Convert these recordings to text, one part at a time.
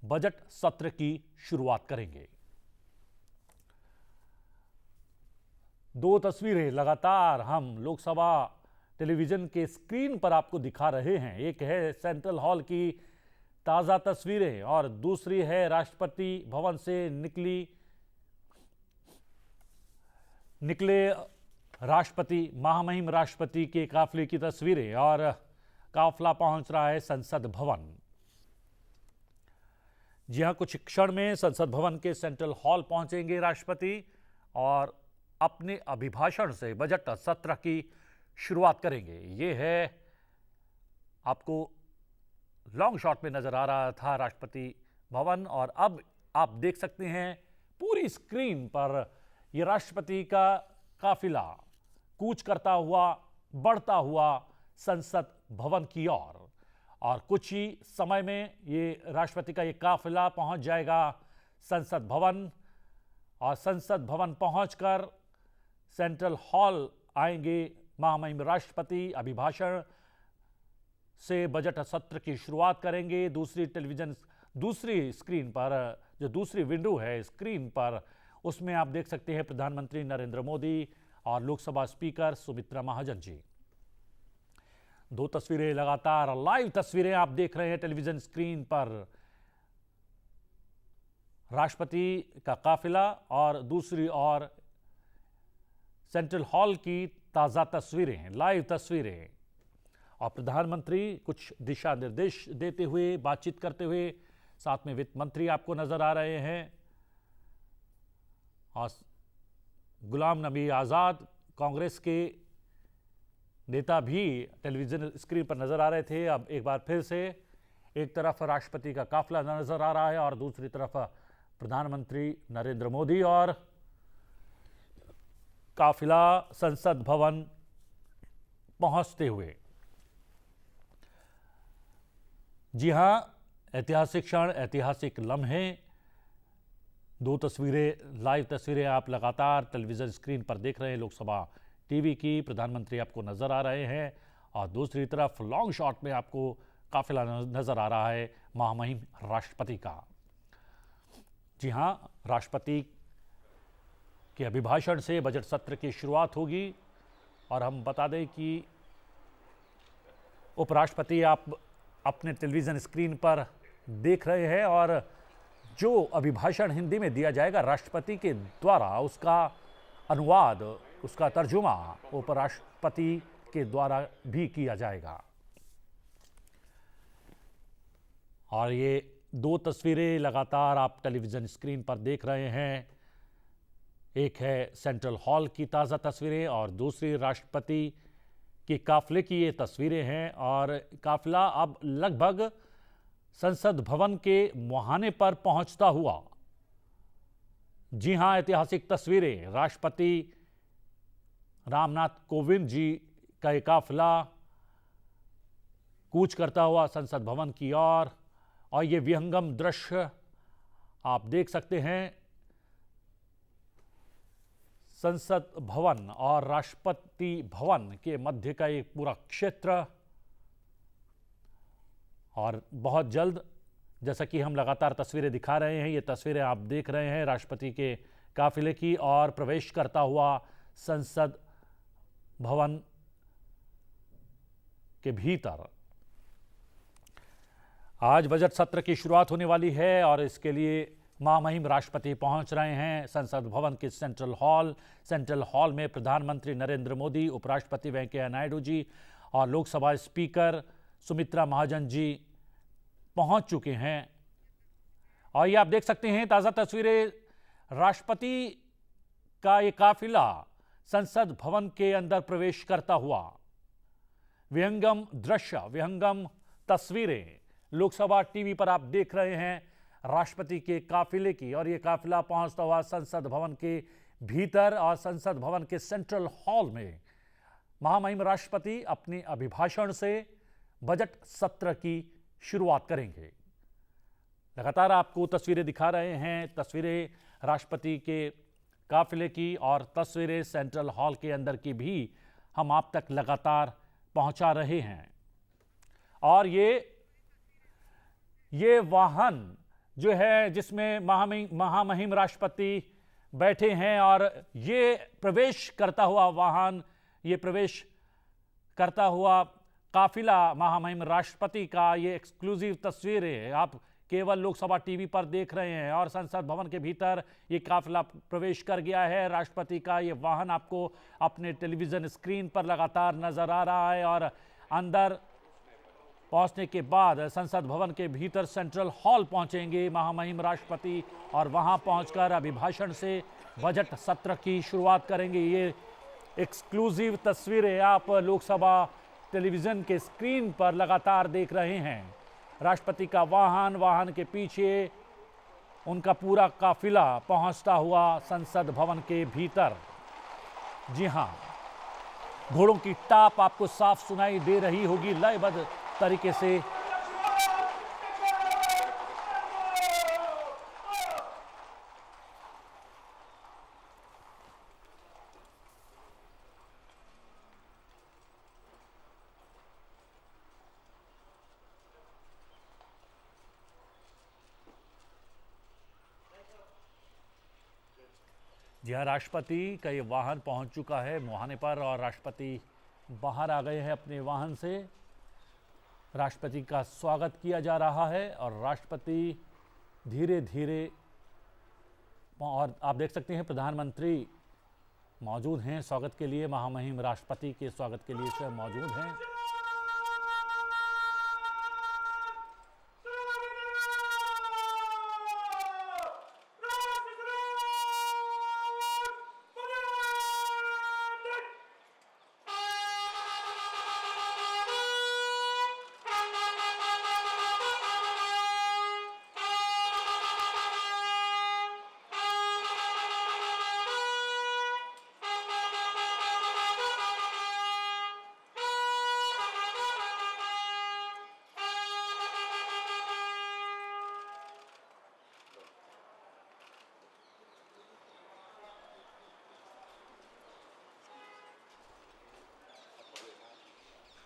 Budget सत्र की शुरुआत करेंगे। दो तस्वीरें लगातार हम लोकसभा टेलीविजन के स्क्रीन पर आपको दिखा रहे हैं। एक है सेंट्रल हॉल की ताजा तस्वीरें और दूसरी है राष्ट्रपति भवन से निकले राष्ट्रपति, महामहिम राष्ट्रपति के काफिले की तस्वीरें और काफिला पहुंच रहा है संसद भवन। जी हां, कुछ क्षण में संसद भवन के सेंट्रल हॉल पहुंचेंगे राष्ट्रपति और अपने अभिभाषण से बजट सत्र की शुरुआत करेंगे। ये है, आपको लॉन्ग शॉट में नजर आ रहा था राष्ट्रपति भवन और अब आप देख सकते हैं पूरी स्क्रीन पर यह राष्ट्रपति का काफिला कूच करता हुआ, बढ़ता हुआ संसद भवन की ओर और कुछ ही समय में ये राष्ट्रपति का ये काफिला पहुंच जाएगा संसद भवन और संसद भवन पहुंचकर सेंट्रल हॉल आएंगे महामहिम राष्ट्रपति। अभिभाषण से बजट सत्र की शुरुआत करेंगे। दूसरी स्क्रीन पर जो दूसरी विंडो है स्क्रीन पर, उसमें आप देख सकते हैं प्रधानमंत्री नरेंद्र मोदी और लोकसभा स्पीकर सुमित्रा महाजन जी। दो तस्वीरें लगातार लाइव तस्वीरें आप देख रहे हैं टेलीविजन स्क्रीन पर, राष्ट्रपति का काफिला और दूसरी ओर सेंट्रल हॉल की ताजा तस्वीरें, लाइव तस्वीरें और प्रधानमंत्री कुछ दिशा निर्देश देते हुए, बातचीत करते हुए, साथ में वित्त मंत्री आपको नजर आ रहे हैं और गुलाम नबी आजाद कांग्रेस के नेता भी टेलीविजन स्क्रीन पर नजर आ रहे थे। अब एक बार फिर से एक तरफ राष्ट्रपति का काफिला नजर आ रहा है और दूसरी तरफ प्रधानमंत्री नरेंद्र मोदी और काफिला संसद भवन पहुंचते हुए। जी हां, ऐतिहासिक क्षण, ऐतिहासिक लम्हे। दो तस्वीरें, लाइव तस्वीरें आप लगातार टेलीविजन स्क्रीन पर देख रहे हैं लोकसभा टीवी की। प्रधानमंत्री आपको नजर आ रहे हैं और दूसरी तरफ लॉन्ग शॉट में आपको काफिला नजर आ रहा है महामहिम राष्ट्रपति का। जी हां, राष्ट्रपति के अभिभाषण से बजट सत्र की शुरुआत होगी और हम बता दें कि उपराष्ट्रपति आप अपने टेलीविजन स्क्रीन पर देख रहे हैं और जो अभिभाषण हिंदी में दिया जाएगा राष्ट्रपति के द्वारा, उसका अनुवाद, उसका तर्जुमा उपराष्ट्रपति के द्वारा भी किया जाएगा। और ये दो तस्वीरें लगातार आप टेलीविजन स्क्रीन पर देख रहे हैं। एक है सेंट्रल हॉल की ताज़ा तस्वीरें और दूसरी राष्ट्रपति के काफिले की ये तस्वीरें हैं और काफिला अब लगभग संसद भवन के मुहाने पर पहुंचता हुआ। जी हां, ऐतिहासिक तस्वीरें, राष्ट्रपति रामनाथ कोविंद जी का ये काफिला कूच करता हुआ संसद भवन की ओर और ये विहंगम दृश्य आप देख सकते हैं। संसद भवन और राष्ट्रपति भवन के मध्य का एक पूरा क्षेत्र और बहुत जल्द, जैसा कि हम लगातार तस्वीरें दिखा रहे हैं, ये तस्वीरें आप देख रहे हैं राष्ट्रपति के काफिले की और प्रवेश करता हुआ संसद भवन के भीतर। आज बजट सत्र की शुरुआत होने वाली है और इसके लिए महामहिम राष्ट्रपति पहुंच रहे हैं संसद भवन के सेंट्रल हॉल में प्रधानमंत्री नरेंद्र मोदी, उपराष्ट्रपति वेंकैया नायडू जी और लोकसभा स्पीकर सुमित्रा महाजन जी पहुंच चुके हैं। और ये आप देख सकते हैं ताज़ा तस्वीरें, राष्ट्रपति का ये काफिला संसद भवन के अंदर प्रवेश करता हुआ। विहंगम दृश्य, विहंगम तस्वीरें लोकसभा टीवी पर आप देख रहे हैं राष्ट्रपति के काफिले की और ये काफिला पहुंचता हुआ संसद भवन के भीतर और संसद भवन के सेंट्रल हॉल में महामहिम राष्ट्रपति अपने अभिभाषण से बजट सत्र की शुरुआत करेंगे। लगातार आपको तस्वीरें दिखा रहे हैं, तस्वीरें राष्ट्रपति के काफिले की और तस्वीरें सेंट्रल हॉल के अंदर की भी हम आप तक लगातार पहुंचा रहे हैं। और ये वाहन जो है जिसमें महामहिम राष्ट्रपति बैठे हैं और ये प्रवेश करता हुआ वाहन, ये प्रवेश करता हुआ काफिला महामहिम राष्ट्रपति का ये एक्सक्लूसिव तस्वीरें आप केवल लोकसभा टीवी पर देख रहे हैं। और संसद भवन के भीतर ये काफिला प्रवेश कर गया है। राष्ट्रपति का ये वाहन आपको अपने टेलीविजन स्क्रीन पर लगातार नजर आ रहा है। और अंदर पहुंचने के बाद संसद भवन के भीतर सेंट्रल हॉल पहुंचेंगे महामहिम राष्ट्रपति और वहां पहुंचकर अभिभाषण से बजट सत्र की शुरुआत करेंगे। ये एक्सक्लूसिव तस्वीरें आप लोकसभा टेलीविजन के स्क्रीन पर लगातार देख रहे हैं। राष्ट्रपति का वाहन के पीछे उनका पूरा काफिला पहुंचता हुआ संसद भवन के भीतर। जी हां, घोड़ों की टाप आपको साफ सुनाई दे रही होगी लयबद्ध तरीके से। जी हाँ, राष्ट्रपति का ये वाहन पहुंच चुका है मुहाने पर और राष्ट्रपति बाहर आ गए हैं अपने वाहन से। राष्ट्रपति का स्वागत किया जा रहा है और राष्ट्रपति धीरे धीरे, और आप देख सकते हैं प्रधानमंत्री मौजूद हैं स्वागत के लिए, महामहिम राष्ट्रपति के स्वागत के लिए स्वयं मौजूद हैं।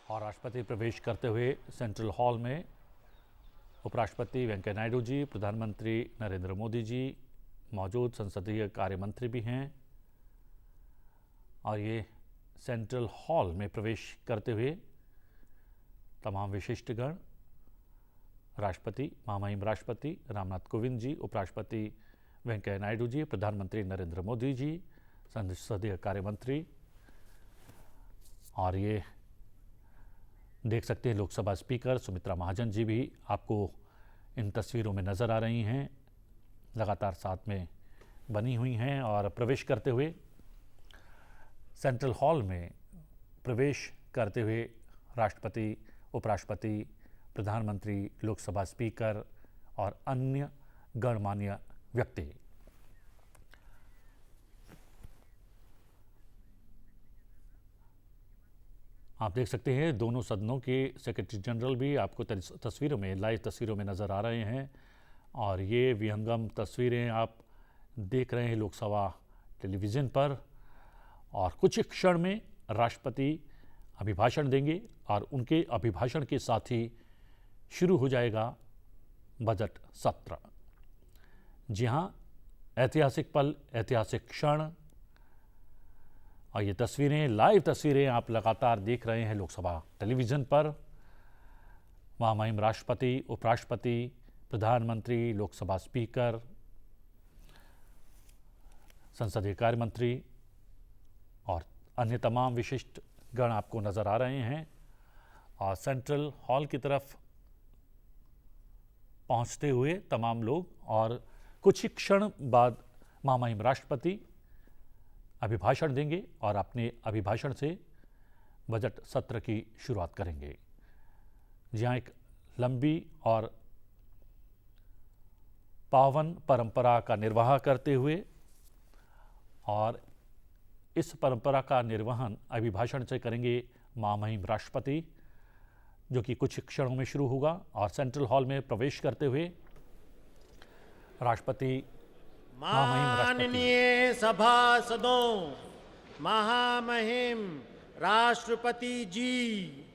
और राष्ट्रपति प्रवेश करते हुए सेंट्रल हॉल में उपराष्ट्रपति वेंकैया नायडू जी, प्रधानमंत्री नरेंद्र मोदी जी मौजूद, संसदीय कार्य मंत्री भी हैं। और ये सेंट्रल हॉल में प्रवेश करते हुए तमाम विशिष्टगण, राष्ट्रपति, महामहिम राष्ट्रपति रामनाथ कोविंद जी, उपराष्ट्रपति वेंकैया नायडू जी, प्रधानमंत्री नरेंद्र मोदी जी, संसदीय कार्य मंत्री, और ये देख सकते हैं लोकसभा स्पीकर सुमित्रा महाजन जी भी आपको इन तस्वीरों में नज़र आ रही हैं, लगातार साथ में बनी हुई हैं। और प्रवेश करते हुए सेंट्रल हॉल में प्रवेश करते हुए राष्ट्रपति, उपराष्ट्रपति, प्रधानमंत्री, लोकसभा स्पीकर और अन्य गणमान्य व्यक्ति। आप देख सकते हैं दोनों सदनों के सेक्रेटरी जनरल भी आपको तस्वीरों में, लाइव तस्वीरों में नज़र आ रहे हैं। और ये विहंगम तस्वीरें आप देख रहे हैं लोकसभा टेलीविज़न पर। और कुछ क्षण में राष्ट्रपति अभिभाषण देंगे और उनके अभिभाषण के साथ ही शुरू हो जाएगा बजट सत्र। जी हाँ, ऐतिहासिक पल, ऐतिहासिक क्षण, और ये तस्वीरें, लाइव तस्वीरें आप लगातार देख रहे हैं लोकसभा टेलीविज़न पर। महामहिम राष्ट्रपति, उपराष्ट्रपति, प्रधानमंत्री, लोकसभा स्पीकर, संसदीय कार्य मंत्री और अन्य तमाम विशिष्ट गण आपको नज़र आ रहे हैं। और सेंट्रल हॉल की तरफ पहुंचते हुए तमाम लोग, और कुछ ही क्षण बाद महामहिम राष्ट्रपति अभिभाषण देंगे और अपने अभिभाषण से बजट सत्र की शुरुआत करेंगे। जहाँ एक लंबी और पावन परंपरा का निर्वाह करते हुए, और इस परंपरा का निर्वहन अभिभाषण से करेंगे महामहिम राष्ट्रपति, जो कि कुछ क्षणों में शुरू होगा। और सेंट्रल हॉल में प्रवेश करते हुए राष्ट्रपति, माननीय सभासदों, महामहिम राष्ट्रपति जी,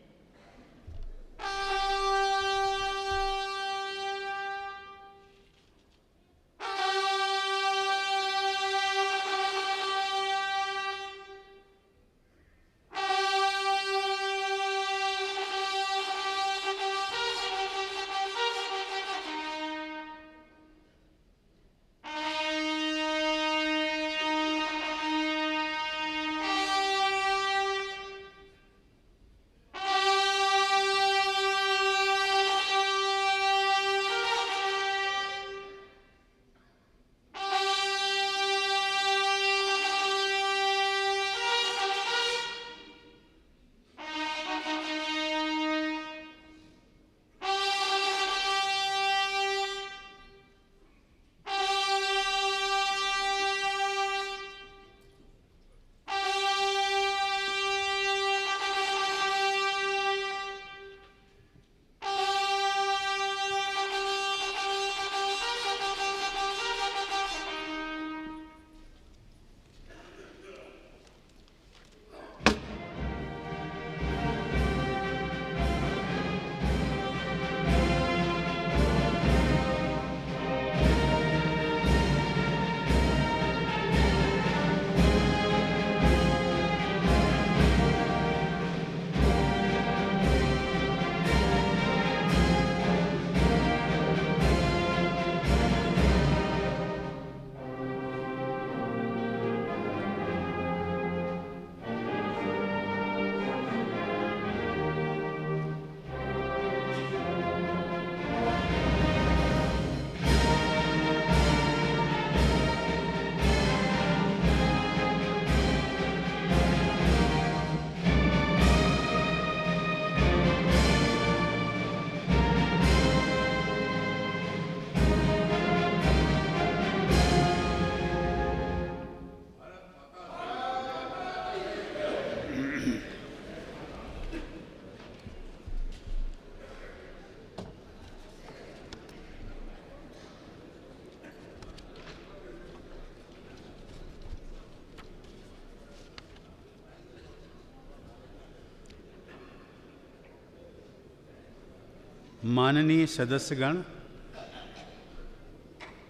माननीय सदस्यगण,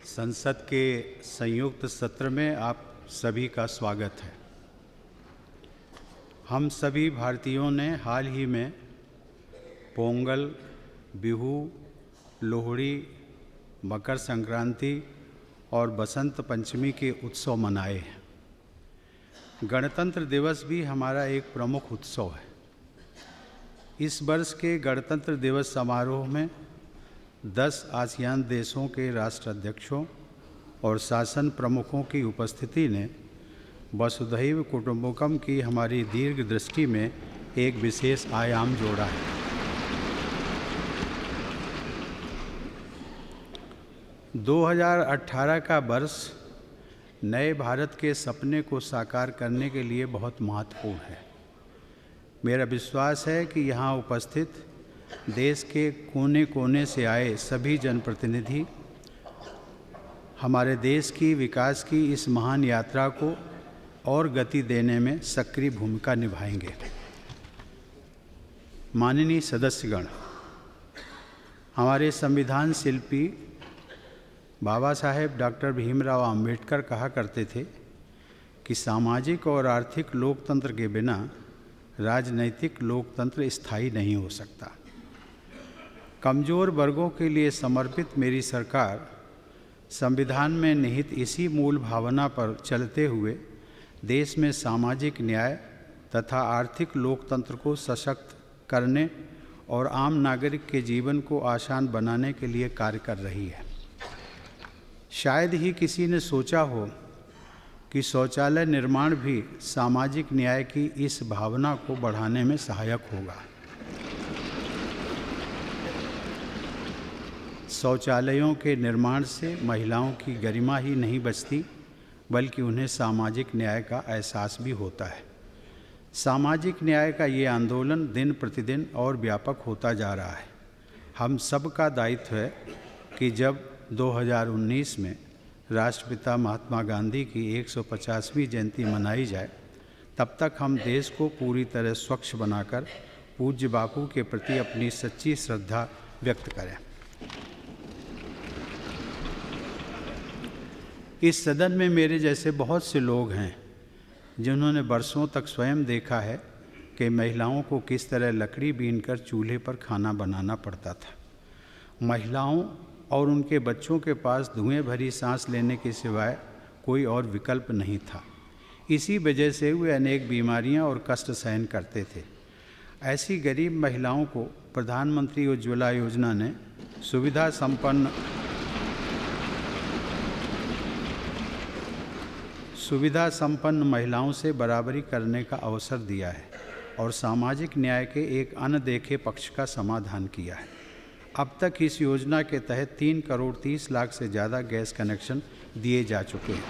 संसद के संयुक्त सत्र में आप सभी का स्वागत है। हम सभी भारतीयों ने हाल ही में पोंगल, बिहू, लोहड़ी, मकर संक्रांति और बसंत पंचमी के उत्सव मनाए हैं। गणतंत्र दिवस भी हमारा एक प्रमुख उत्सव है। इस वर्ष के गणतंत्र दिवस समारोह में 10 आसियान देशों के राष्ट्राध्यक्षों और शासन प्रमुखों की उपस्थिति ने वसुधैव कुटुंबकम की हमारी दीर्घ दृष्टि में एक विशेष आयाम जोड़ा है। – 2018 का वर्ष नए भारत के सपने को साकार करने के लिए बहुत महत्वपूर्ण है। मेरा विश्वास है कि यहाँ उपस्थित देश के कोने कोने से आए सभी जनप्रतिनिधि हमारे देश की विकास की इस महान यात्रा को और गति देने में सक्रिय भूमिका निभाएंगे। माननीय सदस्यगण, हमारे संविधान शिल्पी बाबा साहेब डॉक्टर भीमराव अंबेडकर कहा करते थे कि सामाजिक और आर्थिक लोकतंत्र के बिना राजनैतिक लोकतंत्र स्थायी नहीं हो सकता। कमज़ोर वर्गों के लिए समर्पित मेरी सरकार संविधान में निहित इसी मूल भावना पर चलते हुए देश में सामाजिक न्याय तथा आर्थिक लोकतंत्र को सशक्त करने और आम नागरिक के जीवन को आसान बनाने के लिए कार्य कर रही है। शायद ही किसी ने सोचा हो कि शौचालय निर्माण भी सामाजिक न्याय की इस भावना को बढ़ाने में सहायक होगा। शौचालयों के निर्माण से महिलाओं की गरिमा ही नहीं बचती, बल्कि उन्हें सामाजिक न्याय का एहसास भी होता है। सामाजिक न्याय का ये आंदोलन दिन प्रतिदिन और व्यापक होता जा रहा है। हम सब का दायित्व है कि जब 2019 में राष्ट्रपिता महात्मा गांधी की 150वीं जयंती मनाई जाए, तब तक हम देश को पूरी तरह स्वच्छ बनाकर पूज्य बापू के प्रति अपनी सच्ची श्रद्धा व्यक्त करें। इस सदन में मेरे जैसे बहुत से लोग हैं जिन्होंने वर्षों तक स्वयं देखा है कि महिलाओं को किस तरह लकड़ी बीनकर चूल्हे पर खाना बनाना पड़ता था। महिलाओं और उनके बच्चों के पास धुएं भरी सांस लेने के सिवाय कोई और विकल्प नहीं था। इसी वजह से वे अनेक बीमारियां और कष्ट सहन करते थे। ऐसी गरीब महिलाओं को प्रधानमंत्री उज्ज्वला योजना ने सुविधा संपन्न महिलाओं से बराबरी करने का अवसर दिया है और सामाजिक न्याय के एक अनदेखे पक्ष का समाधान किया है। अब तक इस योजना के तहत 3 करोड़ 30 लाख से ज़्यादा गैस कनेक्शन दिए जा चुके हैं।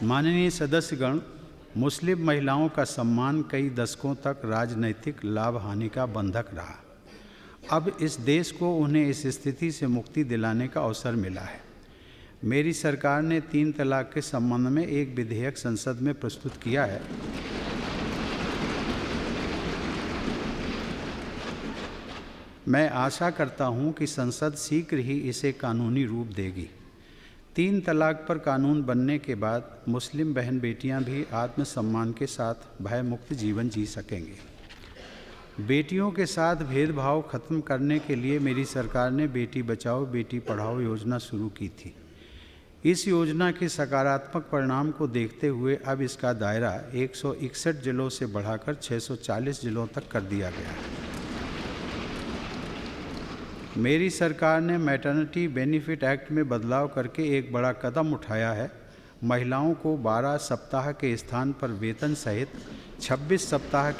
माननीय सदस्यगण, मुस्लिम महिलाओं का सम्मान कई दशकों तक राजनैतिक लाभ हानि का बंधक रहा। अब इस देश को उन्हें इस स्थिति से मुक्ति दिलाने का अवसर मिला है। मेरी सरकार ने 3 तलाक के संबंध में एक विधेयक संसद में प्रस्तुत किया है। मैं आशा करता हूं कि संसद शीघ्र ही इसे कानूनी रूप देगी। 3 तलाक पर कानून बनने के बाद मुस्लिम बहन बेटियां भी आत्मसम्मान के साथ भयमुक्त जीवन जी सकेंगे। बेटियों के साथ भेदभाव खत्म करने के लिए मेरी सरकार ने बेटी बचाओ बेटी पढ़ाओ योजना शुरू की थी। इस योजना के सकारात्मक परिणाम को देखते हुए अब इसका दायरा 161 जिलों से बढ़ाकर 640 जिलों तक कर दिया गया है। मेरी सरकार ने मैटरनिटी बेनिफिट एक्ट में बदलाव करके एक बड़ा कदम उठाया है। महिलाओं को 12 सप्ताह के स्थान पर वेतन सहित 26 सप्ताह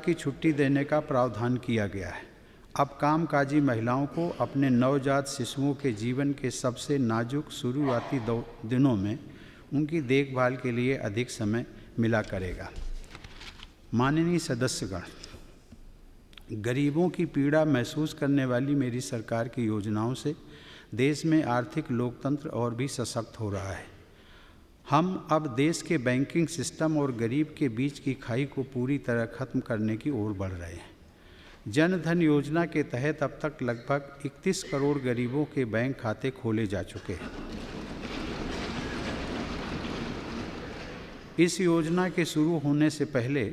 की छुट्टी देने का प्रावधान किया गया है। अब कामकाजी महिलाओं को अपने नवजात शिशुओं के जीवन के सबसे नाजुक शुरुआती दिनों में उनकी देखभाल के लिए अधिक समय मिला करेगा। माननीय सदस्यगण, गरीबों की पीड़ा महसूस करने वाली मेरी सरकार की योजनाओं से देश में आर्थिक लोकतंत्र और भी सशक्त हो रहा है। हम अब देश के बैंकिंग सिस्टम और गरीब के बीच की खाई को पूरी तरह खत्म करने की ओर बढ़ रहे हैं। जन धन योजना के तहत अब तक लगभग 31 करोड़ गरीबों के बैंक खाते खोले जा चुके हैं। इस योजना के शुरू होने से पहले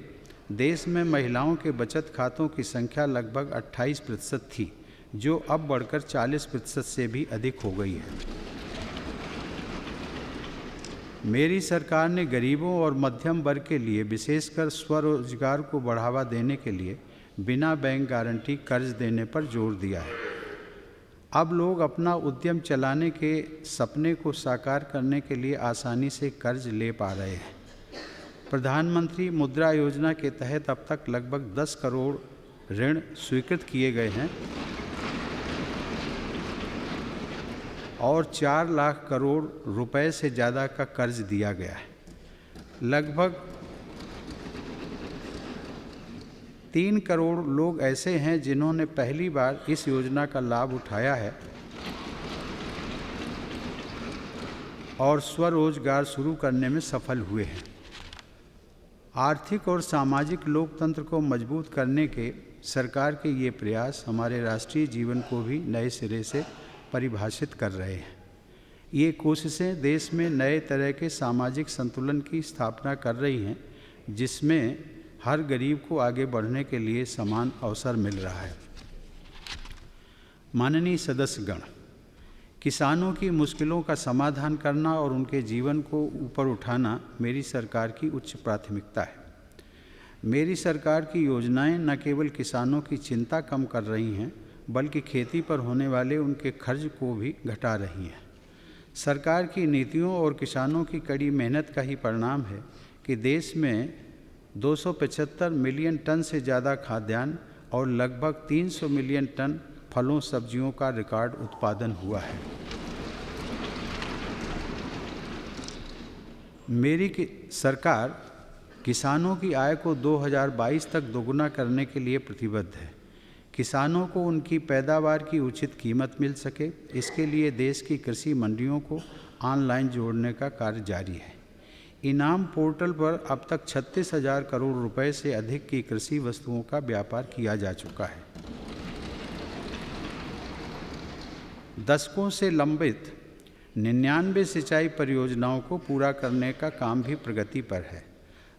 देश में महिलाओं के बचत खातों की संख्या लगभग 28% थी, जो अब बढ़कर 40% से भी अधिक हो गई है। मेरी सरकार ने गरीबों और मध्यम वर्ग के लिए विशेषकर स्वरोजगार को बढ़ावा देने के लिए बिना बैंक गारंटी कर्ज देने पर जोर दिया है। अब लोग अपना उद्यम चलाने के सपने को साकार करने के लिए आसानी से कर्ज ले पा रहे हैं। प्रधानमंत्री मुद्रा योजना के तहत अब तक लगभग 10 करोड़ ऋण स्वीकृत किए गए हैं और 4 लाख करोड़ रुपए से ज़्यादा का कर्ज दिया गया है। लगभग 3 करोड़ लोग ऐसे हैं जिन्होंने पहली बार इस योजना का लाभ उठाया है और स्वरोजगार शुरू करने में सफल हुए हैं। आर्थिक और सामाजिक लोकतंत्र को मजबूत करने के सरकार के ये प्रयास हमारे राष्ट्रीय जीवन को भी नए सिरे से परिभाषित कर रहे हैं। ये कोशिशें देश में नए तरह के सामाजिक संतुलन की स्थापना कर रही हैं, जिसमें हर गरीब को आगे बढ़ने के लिए समान अवसर मिल रहा है। माननीय सदस्यगण, किसानों की मुश्किलों का समाधान करना और उनके जीवन को ऊपर उठाना मेरी सरकार की उच्च प्राथमिकता है। मेरी सरकार की योजनाएं न केवल किसानों की चिंता कम कर रही हैं, बल्कि खेती पर होने वाले उनके खर्च को भी घटा रही हैं। सरकार की नीतियों और किसानों की कड़ी मेहनत का ही परिणाम है कि देश में 275 मिलियन टन से ज़्यादा खाद्यान्न और लगभग 300 मिलियन टन फलों सब्जियों का रिकॉर्ड उत्पादन हुआ है। मेरी सरकार किसानों की आय को 2022 तक दोगुना करने के लिए प्रतिबद्ध है। किसानों को उनकी पैदावार की उचित कीमत मिल सके, इसके लिए देश की कृषि मंडियों को ऑनलाइन जोड़ने का कार्य जारी है। इनाम पोर्टल पर अब तक 36,000 करोड़ रुपए से अधिक की कृषि वस्तुओं का व्यापार किया जा चुका है। दशकों से लंबित 99 सिंचाई परियोजनाओं को पूरा करने का काम भी प्रगति पर है।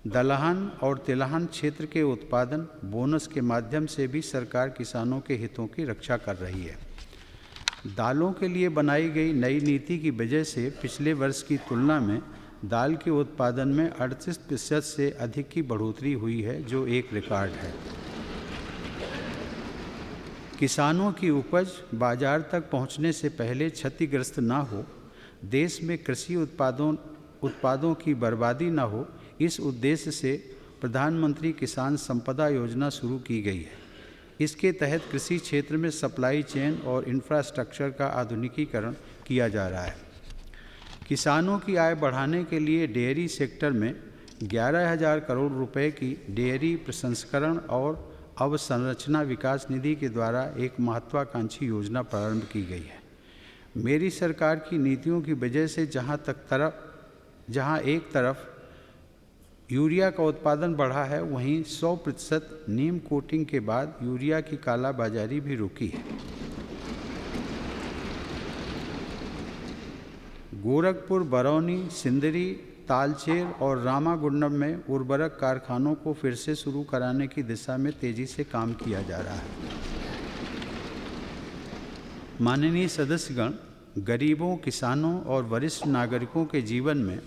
दलहन और तिलहन क्षेत्र के उत्पादन बोनस के माध्यम से भी सरकार किसानों के हितों की रक्षा कर रही है। दालों के लिए बनाई गई नई नीति की वजह से पिछले वर्ष की तुलना में दाल के उत्पादन में 38% से अधिक की बढ़ोतरी हुई है, जो एक रिकॉर्ड है। किसानों की उपज बाजार तक पहुंचने से पहले क्षतिग्रस्त ना हो, देश में कृषि उत्पादों की बर्बादी ना हो, इस उद्देश्य से प्रधानमंत्री किसान संपदा योजना शुरू की गई है। इसके तहत कृषि क्षेत्र में सप्लाई चेन और इंफ्रास्ट्रक्चर का आधुनिकीकरण किया जा रहा है। किसानों की आय बढ़ाने के लिए डेयरी सेक्टर में 11,000 करोड़ रुपए की डेयरी प्रसंस्करण और अवसंरचना विकास निधि के द्वारा एक महत्वाकांक्षी योजना प्रारंभ की गई है। मेरी सरकार की नीतियों की वजह से जहां एक तरफ यूरिया का उत्पादन बढ़ा है, वहीं 100% नीम कोटिंग के बाद यूरिया की कालाबाजारी भी रुकी है। गोरखपुर, बरौनी, सिंदरी, तालचेर और रामागुंडम में उर्वरक कारखानों को फिर से शुरू कराने की दिशा में तेजी से काम किया जा रहा है। माननीय सदस्यगण, गरीबों, किसानों और वरिष्ठ नागरिकों के जीवन में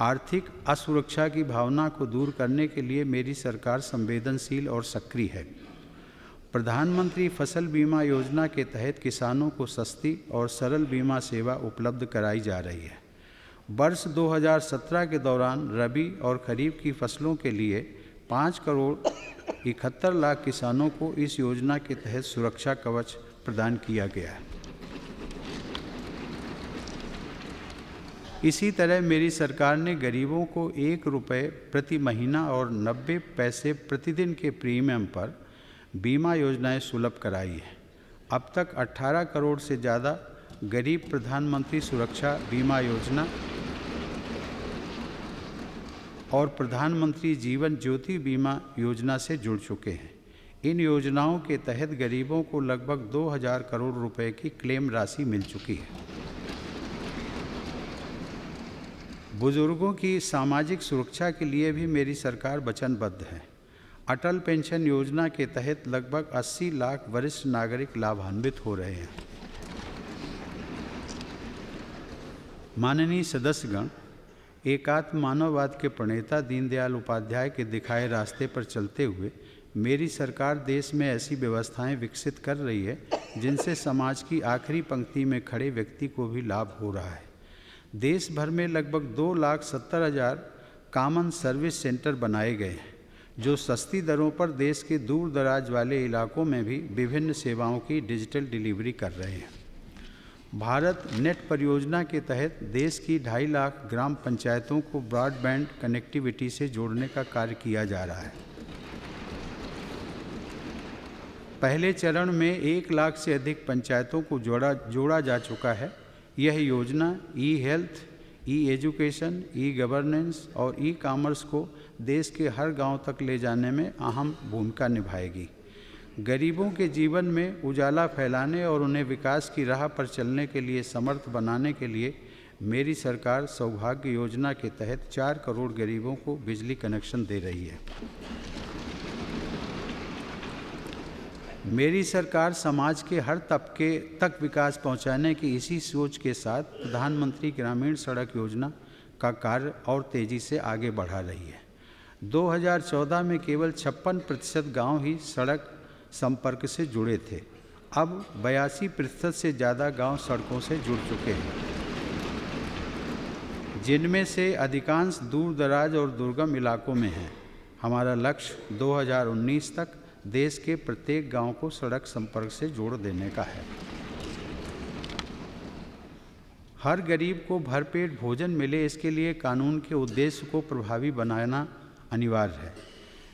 आर्थिक असुरक्षा की भावना को दूर करने के लिए मेरी सरकार संवेदनशील और सक्रिय है। प्रधानमंत्री फसल बीमा योजना के तहत किसानों को सस्ती और सरल बीमा सेवा उपलब्ध कराई जा रही है। वर्ष 2017 के दौरान रबी और खरीफ की फसलों के लिए 5 करोड़ 71 लाख किसानों को इस योजना के तहत सुरक्षा कवच प्रदान किया गया है। इसी तरह मेरी सरकार ने गरीबों को 1 रुपये प्रति महीना और 90 पैसे प्रतिदिन के प्रीमियम पर बीमा योजनाएं सुलभ कराई है। अब तक 18 करोड़ से ज़्यादा गरीब प्रधानमंत्री सुरक्षा बीमा योजना और प्रधानमंत्री जीवन ज्योति बीमा योजना से जुड़ चुके हैं। इन योजनाओं के तहत गरीबों को लगभग 2000 करोड़ रुपए की क्लेम राशि मिल चुकी है। बुजुर्गों की सामाजिक सुरक्षा के लिए भी मेरी सरकार वचनबद्ध है। अटल पेंशन योजना के तहत लगभग 80 लाख वरिष्ठ नागरिक लाभान्वित हो रहे हैं। माननीय सदस्यगण, एकात्म मानववाद के प्रणेता दीनदयाल उपाध्याय के दिखाए रास्ते पर चलते हुए मेरी सरकार देश में ऐसी व्यवस्थाएं विकसित कर रही है जिनसे समाज की आखिरी पंक्ति में खड़े व्यक्ति को भी लाभ हो रहा है। देश भर में लगभग 2,70,000 कॉमन सर्विस सेंटर बनाए गए हैं जो सस्ती दरों पर देश के दूर दराज वाले इलाकों में भी विभिन्न सेवाओं की डिजिटल डिलीवरी कर रहे हैं। भारत नेट परियोजना के तहत देश की 2.5 लाख ग्राम पंचायतों को ब्रॉडबैंड कनेक्टिविटी से जोड़ने का कार्य किया जा रहा है। पहले चरण में 1 लाख से अधिक पंचायतों को जोड़ा जा चुका है। यह योजना ई हेल्थ, ई एजुकेशन, ई गवर्नेंस और ई कॉमर्स को देश के हर गांव तक ले जाने में अहम भूमिका निभाएगी। गरीबों के जीवन में उजाला फैलाने और उन्हें विकास की राह पर चलने के लिए समर्थ बनाने के लिए मेरी सरकार सौभाग्य योजना के तहत 4 करोड़ गरीबों को बिजली कनेक्शन दे रही है। मेरी सरकार समाज के हर तबके तक विकास पहुंचाने की इसी सोच के साथ प्रधानमंत्री ग्रामीण सड़क योजना का कार्य और तेज़ी से आगे बढ़ा रही है। 2014 में केवल 56% गाँव ही सड़क संपर्क से जुड़े थे। अब 82% से ज़्यादा गांव सड़कों से जुड़ चुके हैं, जिनमें से अधिकांश दूर दराज और दुर्गम इलाकों में हैं। हमारा लक्ष्य 2019 तक देश के प्रत्येक गांव को सड़क संपर्क से जोड़ देने का है। हर गरीब को भरपेट भोजन मिले, इसके लिए कानून के उद्देश्य को प्रभावी बनाना अनिवार्य है।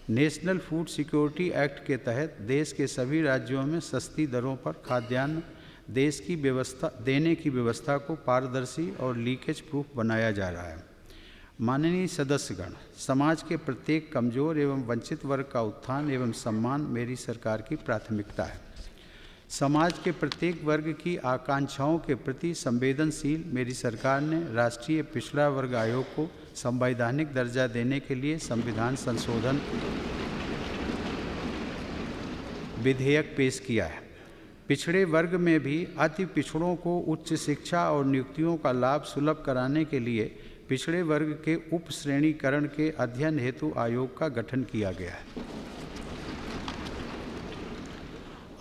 नेशनल फूड सिक्योरिटी एक्ट के तहत देश के सभी राज्यों में सस्ती दरों पर खाद्यान्न देने की व्यवस्था को पारदर्शी और लीकेज प्रूफ बनाया जा रहा है। माननीय सदस्यगण, समाज के प्रत्येक कमजोर एवं वंचित वर्ग का उत्थान एवं सम्मान मेरी सरकार की प्राथमिकता है। समाज के प्रत्येक वर्ग की आकांक्षाओं के प्रति संवेदनशील मेरी सरकार ने राष्ट्रीय पिछड़ा वर्ग आयोग को संवैधानिक दर्जा देने के लिए संविधान संशोधन विधेयक पेश किया है। पिछड़े वर्ग में भी अति पिछड़ों को उच्च शिक्षा और नियुक्तियों का लाभ सुलभ कराने के लिए पिछड़े वर्ग के उप श्रेणीकरण के अध्ययन हेतु आयोग का गठन किया गया है।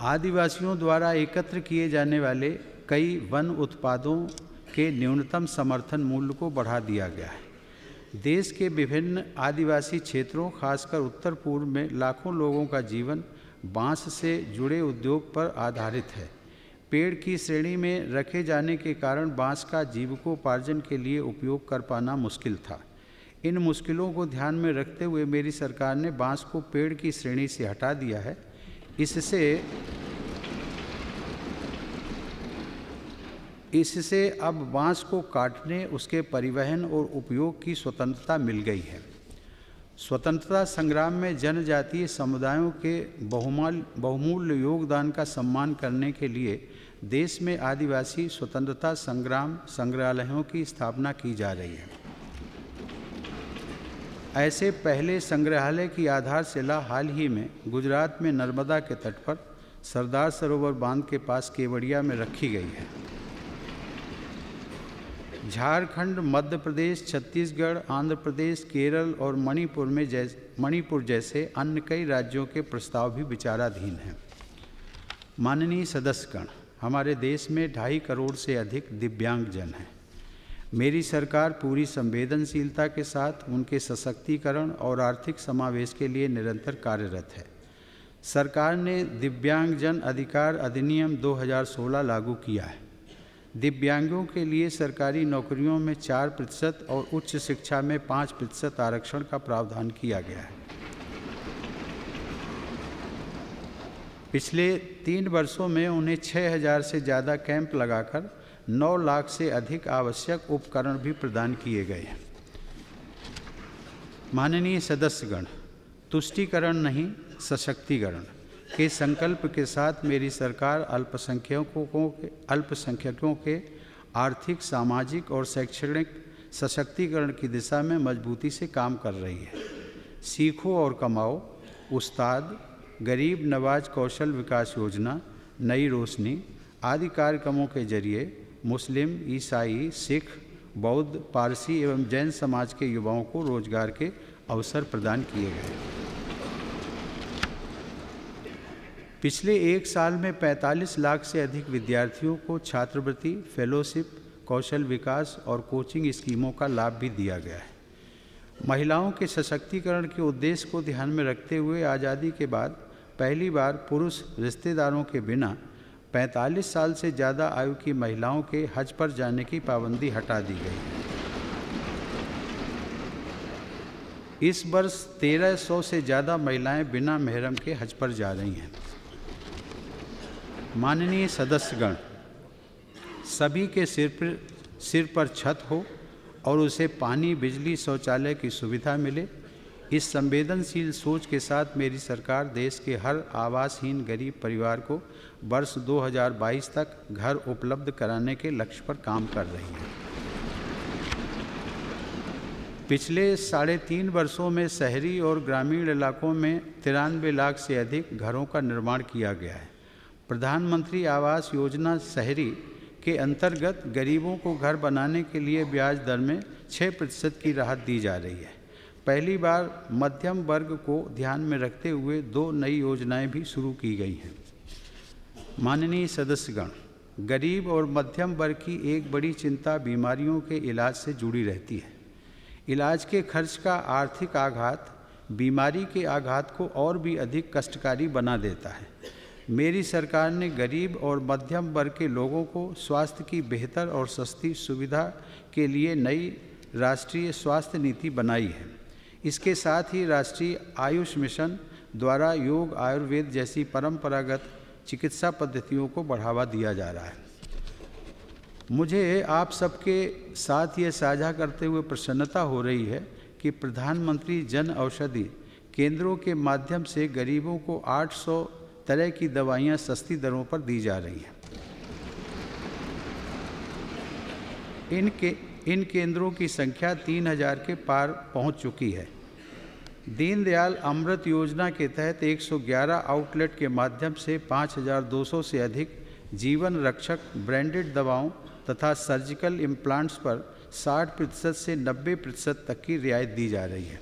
आदिवासियों द्वारा एकत्र किए जाने वाले कई वन उत्पादों के न्यूनतम समर्थन मूल्य को बढ़ा दिया गया है। देश के विभिन्न आदिवासी क्षेत्रों, खासकर उत्तर पूर्व में लाखों लोगों का जीवन बांस से जुड़े उद्योग पर आधारित है। पेड़ की श्रेणी में रखे जाने के कारण बांस का जीविकोपार्जन के लिए उपयोग कर पाना मुश्किल था। इन मुश्किलों को ध्यान में रखते हुए मेरी सरकार ने बांस को पेड़ की श्रेणी से हटा दिया है। इससे अब बांस को काटने, उसके परिवहन और उपयोग की स्वतंत्रता मिल गई है। स्वतंत्रता संग्राम में जनजातीय समुदायों के बहुमूल्य योगदान का सम्मान करने के लिए देश में आदिवासी स्वतंत्रता संग्राम संग्रहालयों की स्थापना की जा रही है। ऐसे पहले संग्रहालय की आधारशिला हाल ही में गुजरात में नर्मदा के तट पर सरदार सरोवर बांध के पास केवड़िया में रखी गई है। झारखंड, मध्य प्रदेश, छत्तीसगढ़, आंध्र प्रदेश, केरल और मणिपुर जैसे अन्य कई राज्यों के प्रस्ताव भी विचाराधीन हैं। माननीय सदस्यगण, हमारे देश में 2.5 करोड़ से अधिक दिव्यांगजन हैं। मेरी सरकार पूरी संवेदनशीलता के साथ उनके सशक्तिकरण और आर्थिक समावेश के लिए निरंतर कार्यरत है। सरकार ने दिव्यांगजन अधिकार अधिनियम 2016 लागू किया है। दिव्यांगों के लिए सरकारी नौकरियों में 4% और उच्च शिक्षा में 5% आरक्षण का प्रावधान किया गया है। पिछले 3 वर्षों में उन्हें 6,000 से ज़्यादा कैंप लगाकर 9 लाख से अधिक आवश्यक उपकरण भी प्रदान किए गए हैं। माननीय सदस्यगण, तुष्टीकरण नहीं सशक्तिकरण के संकल्प के साथ मेरी सरकार अल्पसंख्यकों के आर्थिक, सामाजिक और शैक्षणिक सशक्तिकरण की दिशा में मजबूती से काम कर रही है। सीखो और कमाओ, उस्ताद, गरीब नवाज कौशल विकास योजना, नई रोशनी आदि कार्यक्रमों के जरिए मुस्लिम, ईसाई, सिख, बौद्ध, पारसी एवं जैन समाज के युवाओं को रोजगार के अवसर प्रदान किए गए। पिछले एक साल में 45 लाख से अधिक विद्यार्थियों को छात्रवृत्ति, फेलोशिप, कौशल विकास और कोचिंग स्कीमों का लाभ भी दिया गया है। महिलाओं के सशक्तिकरण के उद्देश्य को ध्यान में रखते हुए आज़ादी के बाद पहली बार पुरुष रिश्तेदारों के बिना 45 साल से ज़्यादा आयु की महिलाओं के हज पर जाने की पाबंदी हटा दी गई है। इस वर्ष 1300 से ज़्यादा महिलाएं बिना महरम के हज पर जा रही हैं। माननीय सदस्यगण, सभी के सिर पर छत हो और उसे पानी, बिजली, शौचालय की सुविधा मिले, इस संवेदनशील सोच के साथ मेरी सरकार देश के हर आवासहीन गरीब परिवार को वर्ष 2022 तक घर उपलब्ध कराने के लक्ष्य पर काम कर रही है। पिछले 3.5 वर्षों में शहरी और ग्रामीण इलाकों में 93 लाख से अधिक घरों का निर्माण किया गया है। प्रधानमंत्री आवास योजना शहरी के अंतर्गत गरीबों को घर बनाने के लिए ब्याज दर में 6% की राहत दी जा रही है। पहली बार मध्यम वर्ग को ध्यान में रखते हुए 2 नई योजनाएं भी शुरू की गई हैं। माननीय सदस्यगण, गरीब और मध्यम वर्ग की एक बड़ी चिंता बीमारियों के इलाज से जुड़ी रहती है। इलाज के खर्च का आर्थिक आघात बीमारी के आघात को और भी अधिक कष्टकारी बना देता है। मेरी सरकार ने गरीब और मध्यम वर्ग के लोगों को स्वास्थ्य की बेहतर और सस्ती सुविधा के लिए नई राष्ट्रीय स्वास्थ्य नीति बनाई है। इसके साथ ही राष्ट्रीय आयुष मिशन द्वारा योग, आयुर्वेद जैसी परंपरागत चिकित्सा पद्धतियों को बढ़ावा दिया जा रहा है। मुझे आप सबके साथ ये साझा करते हुए प्रसन्नता हो रही है कि प्रधानमंत्री जन औषधि केंद्रों के माध्यम से गरीबों को 800 तरह की दवाइयाँ सस्ती दरों पर दी जा रही हैं। इन केंद्रों की संख्या 3000 के पार पहुंच चुकी है। दीनदयाल अमृत योजना के तहत 111 आउटलेट के माध्यम से 5200 से अधिक जीवन रक्षक ब्रांडेड दवाओं तथा सर्जिकल इम्प्लांट्स पर 60% से 90% तक की रियायत दी जा रही है।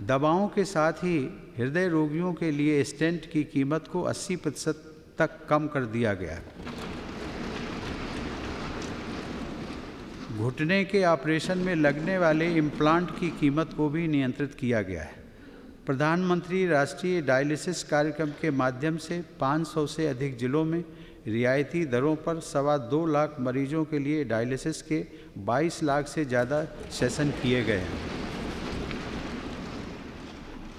दवाओं के साथ ही हृदय रोगियों के लिए स्टेंट की कीमत को 80% तक कम कर दिया गया है। घुटने के ऑपरेशन में लगने वाले इम्प्लांट की कीमत को भी नियंत्रित किया गया है। प्रधानमंत्री राष्ट्रीय डायलिसिस कार्यक्रम के माध्यम से 500 से अधिक जिलों में रियायती दरों पर 2.25 लाख मरीजों के लिए डायलिसिस के 22 लाख से ज़्यादा सेशन किए गए हैं।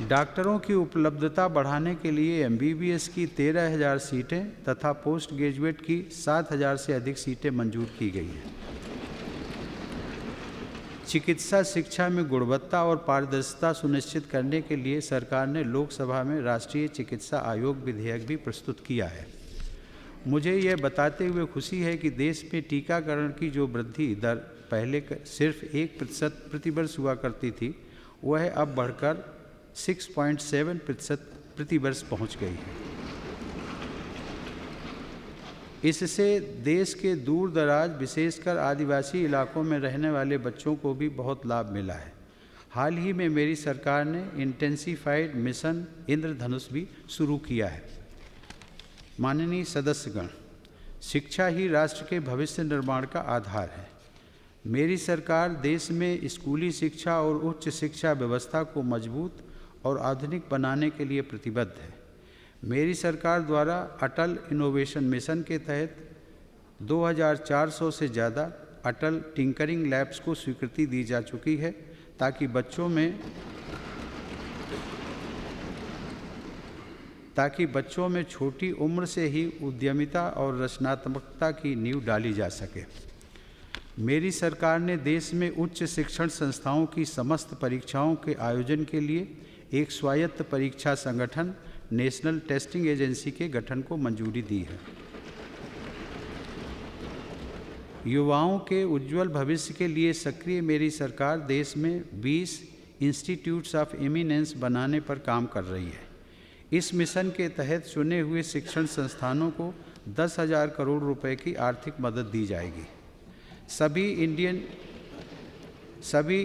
डॉक्टरों की उपलब्धता बढ़ाने के लिए MBBS की 13,000 सीटें तथा पोस्ट ग्रेजुएट की 7,000 से अधिक सीटें मंजूर की गई हैं। चिकित्सा शिक्षा में गुणवत्ता और पारदर्शिता सुनिश्चित करने के लिए सरकार ने लोकसभा में राष्ट्रीय चिकित्सा आयोग विधेयक भी प्रस्तुत किया है। मुझे यह बताते हुए खुशी है कि देश में टीकाकरण की जो वृद्धि दर पहले सिर्फ 1% प्रतिवर्ष हुआ करती थी, वह अब बढ़कर 6.7% प्रतिवर्ष पहुँच गई है। इससे देश के दूर दराज विशेषकर आदिवासी इलाकों में रहने वाले बच्चों को भी बहुत लाभ मिला है। हाल ही में मेरी सरकार ने इंटेंसिफाइड मिशन इंद्रधनुष भी शुरू किया है। माननीय सदस्यगण, शिक्षा ही राष्ट्र के भविष्य निर्माण का आधार है। मेरी सरकार देश में स्कूली शिक्षा और उच्च शिक्षा व्यवस्था को मजबूत और आधुनिक बनाने के लिए प्रतिबद्ध है। मेरी सरकार द्वारा अटल इनोवेशन मिशन के तहत 2400 से ज़्यादा अटल टिंकरिंग लैब्स को स्वीकृति दी जा चुकी है ताकि बच्चों में छोटी उम्र से ही उद्यमिता और रचनात्मकता की नींव डाली जा सके। मेरी सरकार ने देश में उच्च शिक्षण संस्थाओं की समस्त परीक्षाओं के आयोजन के लिए एक स्वायत्त परीक्षा संगठन नेशनल टेस्टिंग एजेंसी के गठन को मंजूरी दी है। युवाओं के उज्जवल भविष्य के लिए सक्रिय मेरी सरकार देश में 20 इंस्टीट्यूट्स ऑफ एमिनेंस बनाने पर काम कर रही है। इस मिशन के तहत चुने हुए शिक्षण संस्थानों को 10,000 करोड़ रुपए की आर्थिक मदद दी जाएगी। सभी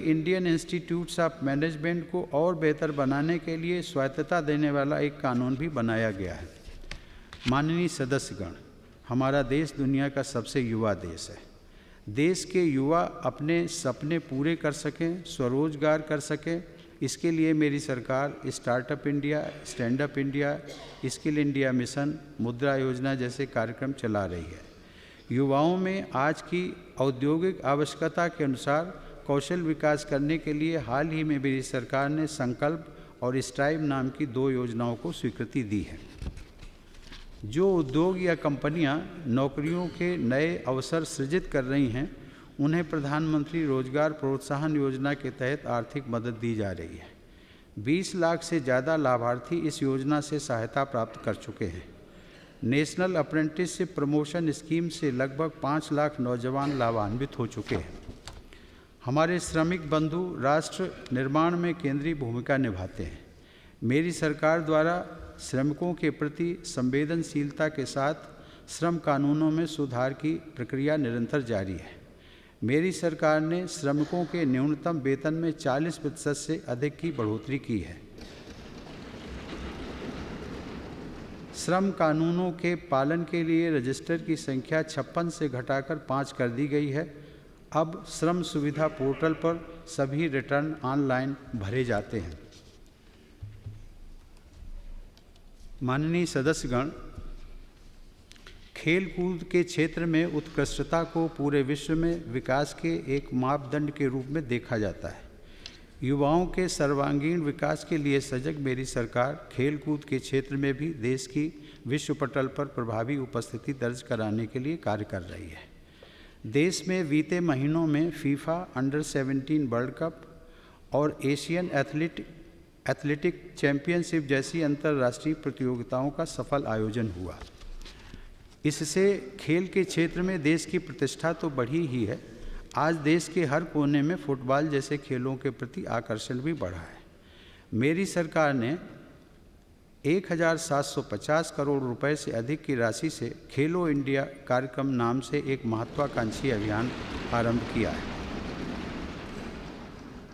इंडियन इंस्टीट्यूट्स ऑफ मैनेजमेंट को और बेहतर बनाने के लिए स्वायत्तता देने वाला एक कानून भी बनाया गया है। माननीय सदस्यगण, हमारा देश दुनिया का सबसे युवा देश है। देश के युवा अपने सपने पूरे कर सकें, स्वरोजगार कर सकें, इसके लिए मेरी सरकार startup India, stand up India, skill India mission, मुद्रा योजना जैसे कार्यक्रम चला रही है। युवाओं में आज की औद्योगिक आवश्यकता के अनुसार कौशल विकास करने के लिए हाल ही में मेरी सरकार ने संकल्प और स्ट्राइव नाम की 2 योजनाओं को स्वीकृति दी है। जो उद्योग या कंपनियां नौकरियों के नए अवसर सृजित कर रही हैं, उन्हें प्रधानमंत्री रोजगार प्रोत्साहन योजना के तहत आर्थिक मदद दी जा रही है। 20 लाख से ज़्यादा लाभार्थी इस योजना से सहायता प्राप्त कर चुके हैं। नेशनल अप्रेंटिसशिप प्रमोशन स्कीम से लगभग 5 लाख नौजवान लाभान्वित हो चुके हैं। हमारे श्रमिक बंधु राष्ट्र निर्माण में केंद्रीय भूमिका निभाते हैं। मेरी सरकार द्वारा श्रमिकों के प्रति संवेदनशीलता के साथ श्रम कानूनों में सुधार की प्रक्रिया निरंतर जारी है। मेरी सरकार ने श्रमिकों के न्यूनतम वेतन में 40% से अधिक की बढ़ोतरी की है। श्रम कानूनों के पालन के लिए रजिस्टर की संख्या 56 से घटाकर 5 कर दी गई है। अब श्रम सुविधा पोर्टल पर सभी रिटर्न ऑनलाइन भरे जाते हैं। माननीय सदस्यगण, खेल कूद के क्षेत्र में उत्कृष्टता को पूरे विश्व में विकास के एक मापदंड के रूप में देखा जाता है। युवाओं के सर्वांगीण विकास के लिए सजग मेरी सरकार खेल कूद के क्षेत्र में भी देश की विश्व पटल पर प्रभावी उपस्थिति दर्ज कराने के लिए कार्य कर रही है। देश में बीते महीनों में फीफा अंडर 17 वर्ल्ड कप और एशियन एथलेटिक चैंपियनशिप जैसी अंतर्राष्ट्रीय प्रतियोगिताओं का सफल आयोजन हुआ। इससे खेल के क्षेत्र में देश की प्रतिष्ठा तो बढ़ी ही है, आज देश के हर कोने में फुटबॉल जैसे खेलों के प्रति आकर्षण भी बढ़ा है। मेरी सरकार ने 1,750 करोड़ रुपए से अधिक की राशि से खेलो इंडिया कार्यक्रम नाम से एक महत्वाकांक्षी अभियान आरंभ किया है।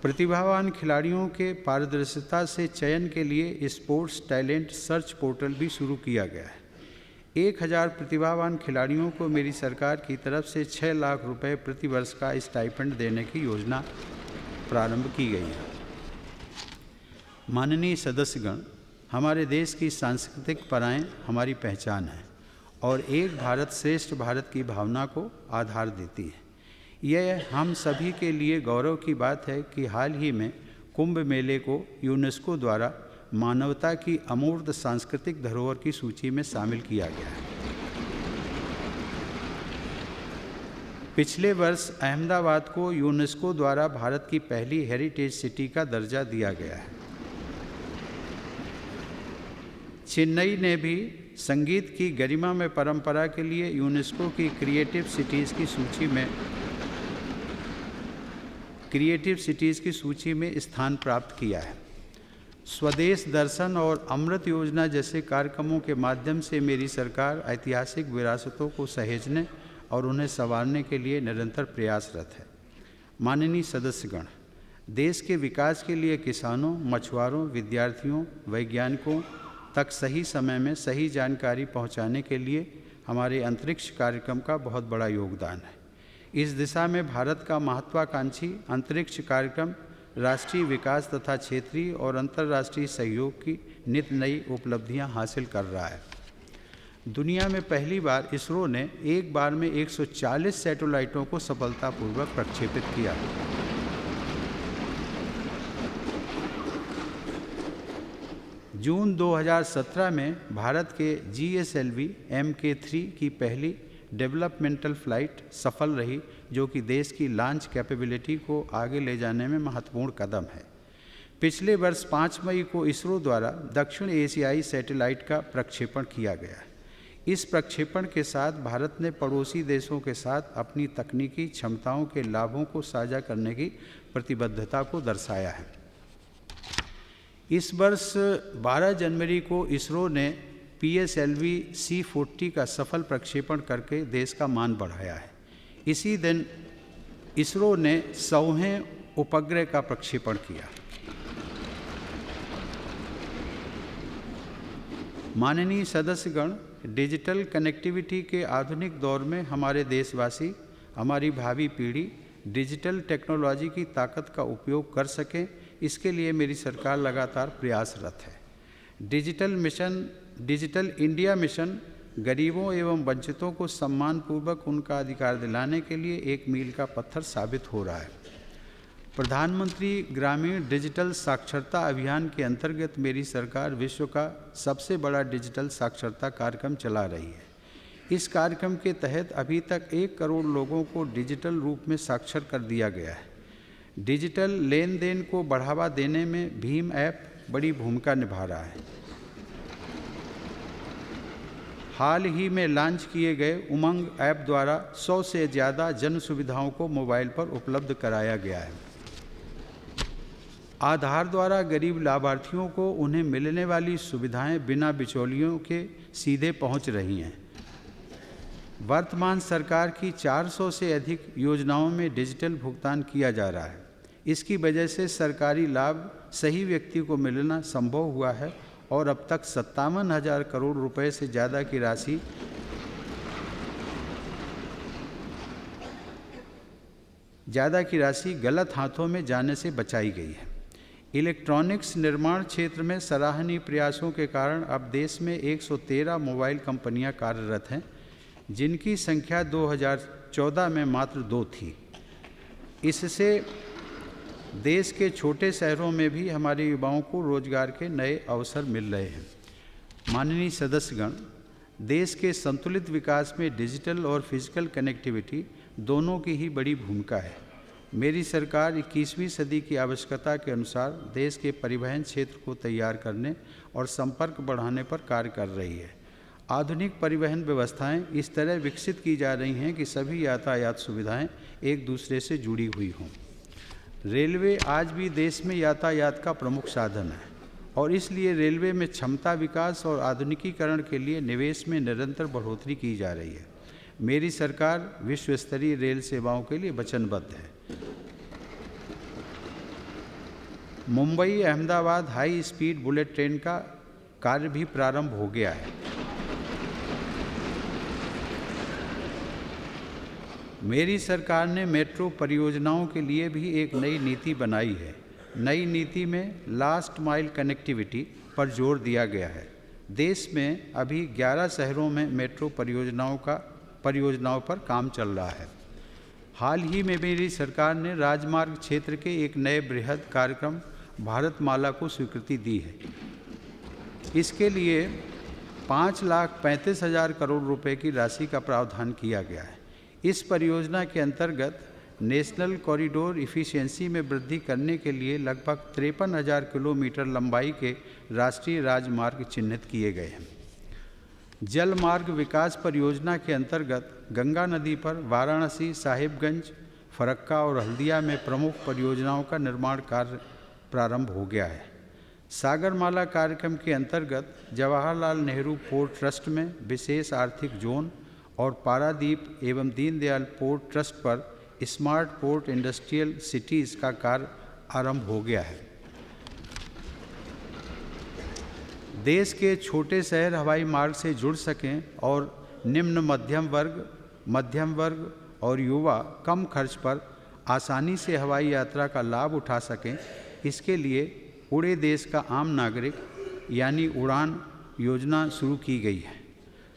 प्रतिभावान खिलाड़ियों के पारदर्शिता से चयन के लिए स्पोर्ट्स टैलेंट सर्च पोर्टल भी शुरू किया गया है। 1,000 प्रतिभावान खिलाड़ियों को मेरी सरकार की तरफ से 6 लाख रुपए प्रति वर्ष का स्टाइपेंड देने की योजना प्रारंभ की गई है। माननीय सदस्यगण, हमारे देश की सांस्कृतिक परंपराएं हमारी पहचान है और एक भारत श्रेष्ठ भारत की भावना को आधार देती है। यह हम सभी के लिए गौरव की बात है कि हाल ही में कुंभ मेले को यूनेस्को द्वारा मानवता की अमूर्त सांस्कृतिक धरोहर की सूची में शामिल किया गया है। पिछले वर्ष अहमदाबाद को यूनेस्को द्वारा भारत की पहली हेरिटेज सिटी का दर्जा दिया गया है। चेन्नई ने भी संगीत की गरिमा में परंपरा के लिए यूनेस्को की क्रिएटिव सिटीज़ की सूची में स्थान प्राप्त किया है। स्वदेश दर्शन और अमृत योजना जैसे कार्यक्रमों के माध्यम से मेरी सरकार ऐतिहासिक विरासतों को सहेजने और उन्हें संवारने के लिए निरंतर प्रयासरत है। माननीय सदस्यगण, देश के विकास के लिए किसानों, मछुआरों, विद्यार्थियों, वैज्ञानिकों तक सही समय में सही जानकारी पहुंचाने के लिए हमारे अंतरिक्ष कार्यक्रम का बहुत बड़ा योगदान है। इस दिशा में भारत का महत्वाकांक्षी अंतरिक्ष कार्यक्रम राष्ट्रीय विकास तथा क्षेत्रीय और अंतर्राष्ट्रीय सहयोग की नित नई उपलब्धियां हासिल कर रहा है। दुनिया में पहली बार इसरो ने एक बार में 140 सैटेलाइटों को सफलतापूर्वक प्रक्षेपित किया। जून 2017 में भारत के GSLV Mk3 की पहली डेवलपमेंटल फ़्लाइट सफल रही, जो कि देश की लॉन्च कैपेबिलिटी को आगे ले जाने में महत्वपूर्ण कदम है। पिछले वर्ष 5 मई को इसरो द्वारा दक्षिण एशियाई सैटेलाइट का प्रक्षेपण किया गया। इस प्रक्षेपण के साथ भारत ने पड़ोसी देशों के साथ अपनी तकनीकी क्षमताओं के लाभों को साझा करने की प्रतिबद्धता को दर्शाया है। इस वर्ष 12 जनवरी को इसरो ने PSLV C-40 का सफल प्रक्षेपण करके देश का मान बढ़ाया है। इसी दिन इसरो ने 100वें उपग्रह का प्रक्षेपण किया। माननीय सदस्यगण, डिजिटल कनेक्टिविटी के आधुनिक दौर में हमारे देशवासी, हमारी भावी पीढ़ी डिजिटल टेक्नोलॉजी की ताकत का उपयोग कर सकें, इसके लिए मेरी सरकार लगातार प्रयासरत है। डिजिटल इंडिया मिशन गरीबों एवं वंचितों को सम्मानपूर्वक उनका अधिकार दिलाने के लिए एक मील का पत्थर साबित हो रहा है। प्रधानमंत्री ग्रामीण डिजिटल साक्षरता अभियान के अंतर्गत मेरी सरकार विश्व का सबसे बड़ा डिजिटल साक्षरता कार्यक्रम चला रही है। इस कार्यक्रम के तहत अभी तक 1 करोड़ लोगों को डिजिटल रूप में साक्षर कर दिया गया है। डिजिटल लेन देन को बढ़ावा देने में भीम ऐप बड़ी भूमिका निभा रहा है। हाल ही में लॉन्च किए गए उमंग ऐप द्वारा 100 से ज़्यादा जन सुविधाओं को मोबाइल पर उपलब्ध कराया गया है। आधार द्वारा गरीब लाभार्थियों को उन्हें मिलने वाली सुविधाएं बिना बिचौलियों के सीधे पहुंच रही हैं। वर्तमान सरकार की 400 से अधिक योजनाओं में डिजिटल भुगतान किया जा रहा है। इसकी वजह से सरकारी लाभ सही व्यक्ति को मिलना संभव हुआ है और अब तक 57,000 करोड़ रुपए से ज़्यादा की राशि गलत हाथों में जाने से बचाई गई है। इलेक्ट्रॉनिक्स निर्माण क्षेत्र में सराहनीय प्रयासों के कारण अब देश में 113 मोबाइल कंपनियां कार्यरत हैं, जिनकी संख्या 2014 में मात्र 2 थी। इससे देश के छोटे शहरों में भी हमारे युवाओं को रोजगार के नए अवसर मिल रहे हैं। माननीय सदस्यगण, देश के संतुलित विकास में डिजिटल और फिजिकल कनेक्टिविटी दोनों की ही बड़ी भूमिका है। मेरी सरकार 21वीं सदी की आवश्यकता के अनुसार देश के परिवहन क्षेत्र को तैयार करने और संपर्क बढ़ाने पर कार्य कर रही है। आधुनिक परिवहन व्यवस्थाएं इस तरह विकसित की जा रही हैं कि सभी यातायात सुविधाएं एक दूसरे से जुड़ी हुई हों। रेलवे आज भी देश में यातायात का प्रमुख साधन है और इसलिए रेलवे में क्षमता विकास और आधुनिकीकरण के लिए निवेश में निरंतर बढ़ोतरी की जा रही है। मेरी सरकार विश्व स्तरीय रेल सेवाओं के लिए वचनबद्ध है। Mumbai Ahmedabad high speed bullet train का कार्य भी प्रारंभ हो गया है। मेरी सरकार ने मेट्रो परियोजनाओं के लिए भी एक नई नीति बनाई है। नई नीति में लास्ट माइल कनेक्टिविटी पर जोर दिया गया है। देश में अभी 11 शहरों में मेट्रो परियोजनाओं पर काम चल रहा है। हाल ही में मेरी सरकार ने राजमार्ग क्षेत्र के एक नए बृहद कार्यक्रम भारतमाला को स्वीकृति दी है। इसके लिए 5,35,000 करोड़ रुपए की राशि का प्रावधान किया गया है। इस परियोजना के अंतर्गत नेशनल कॉरिडोर इफ़िशियंसी में वृद्धि करने के लिए लगभग 53,000 किलोमीटर लंबाई के राष्ट्रीय राजमार्ग चिन्हित किए गए हैं। जल मार्ग विकास परियोजना के अंतर्गत गंगा नदी पर वाराणसी, साहिबगंज, फरक्का और हल्दिया में प्रमुख परियोजनाओं का निर्माण कार्य प्रारंभ हो गया है। सागरमाला कार्यक्रम के अंतर्गत जवाहरलाल नेहरू पोर्ट ट्रस्ट में विशेष आर्थिक जोन और पारादीप एवं दीनदयाल पोर्ट ट्रस्ट पर स्मार्ट पोर्ट इंडस्ट्रियल सिटीज़ का कार्य आरंभ हो गया है। देश के छोटे शहर हवाई मार्ग से जुड़ सकें और निम्न मध्यम वर्ग और युवा कम खर्च पर आसानी से हवाई यात्रा का लाभ उठा सकें, इसके लिए उड़े देश का आम नागरिक यानी उड़ान योजना शुरू की गई है।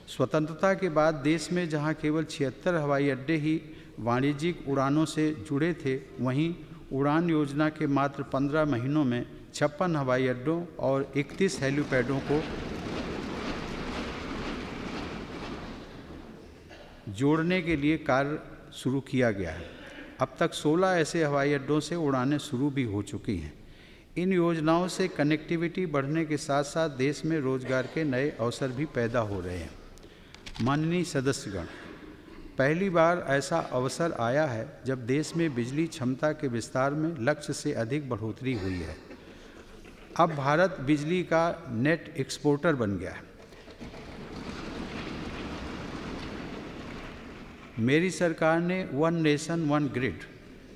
स्वतंत्रता के बाद देश में जहां केवल 76 हवाई अड्डे ही वाणिज्यिक उड़ानों से जुड़े थे, वहीं उड़ान योजना के मात्र 15 महीनों में 56 हवाई अड्डों और 31 हेलीपैडों को जोड़ने के लिए कार्य शुरू किया गया है। अब तक 16 ऐसे हवाई अड्डों से उड़ानें शुरू भी हो चुकी हैं। इन योजनाओं से कनेक्टिविटी बढ़ने के साथ साथ देश में रोजगार के नए अवसर भी पैदा हो रहे हैं। माननीय सदस्यगण, पहली बार ऐसा अवसर आया है जब देश में बिजली क्षमता के विस्तार में लक्ष्य से अधिक बढ़ोतरी हुई है। अब भारत बिजली का नेट एक्सपोर्टर बन गया है। मेरी सरकार ने वन नेशन वन ग्रिड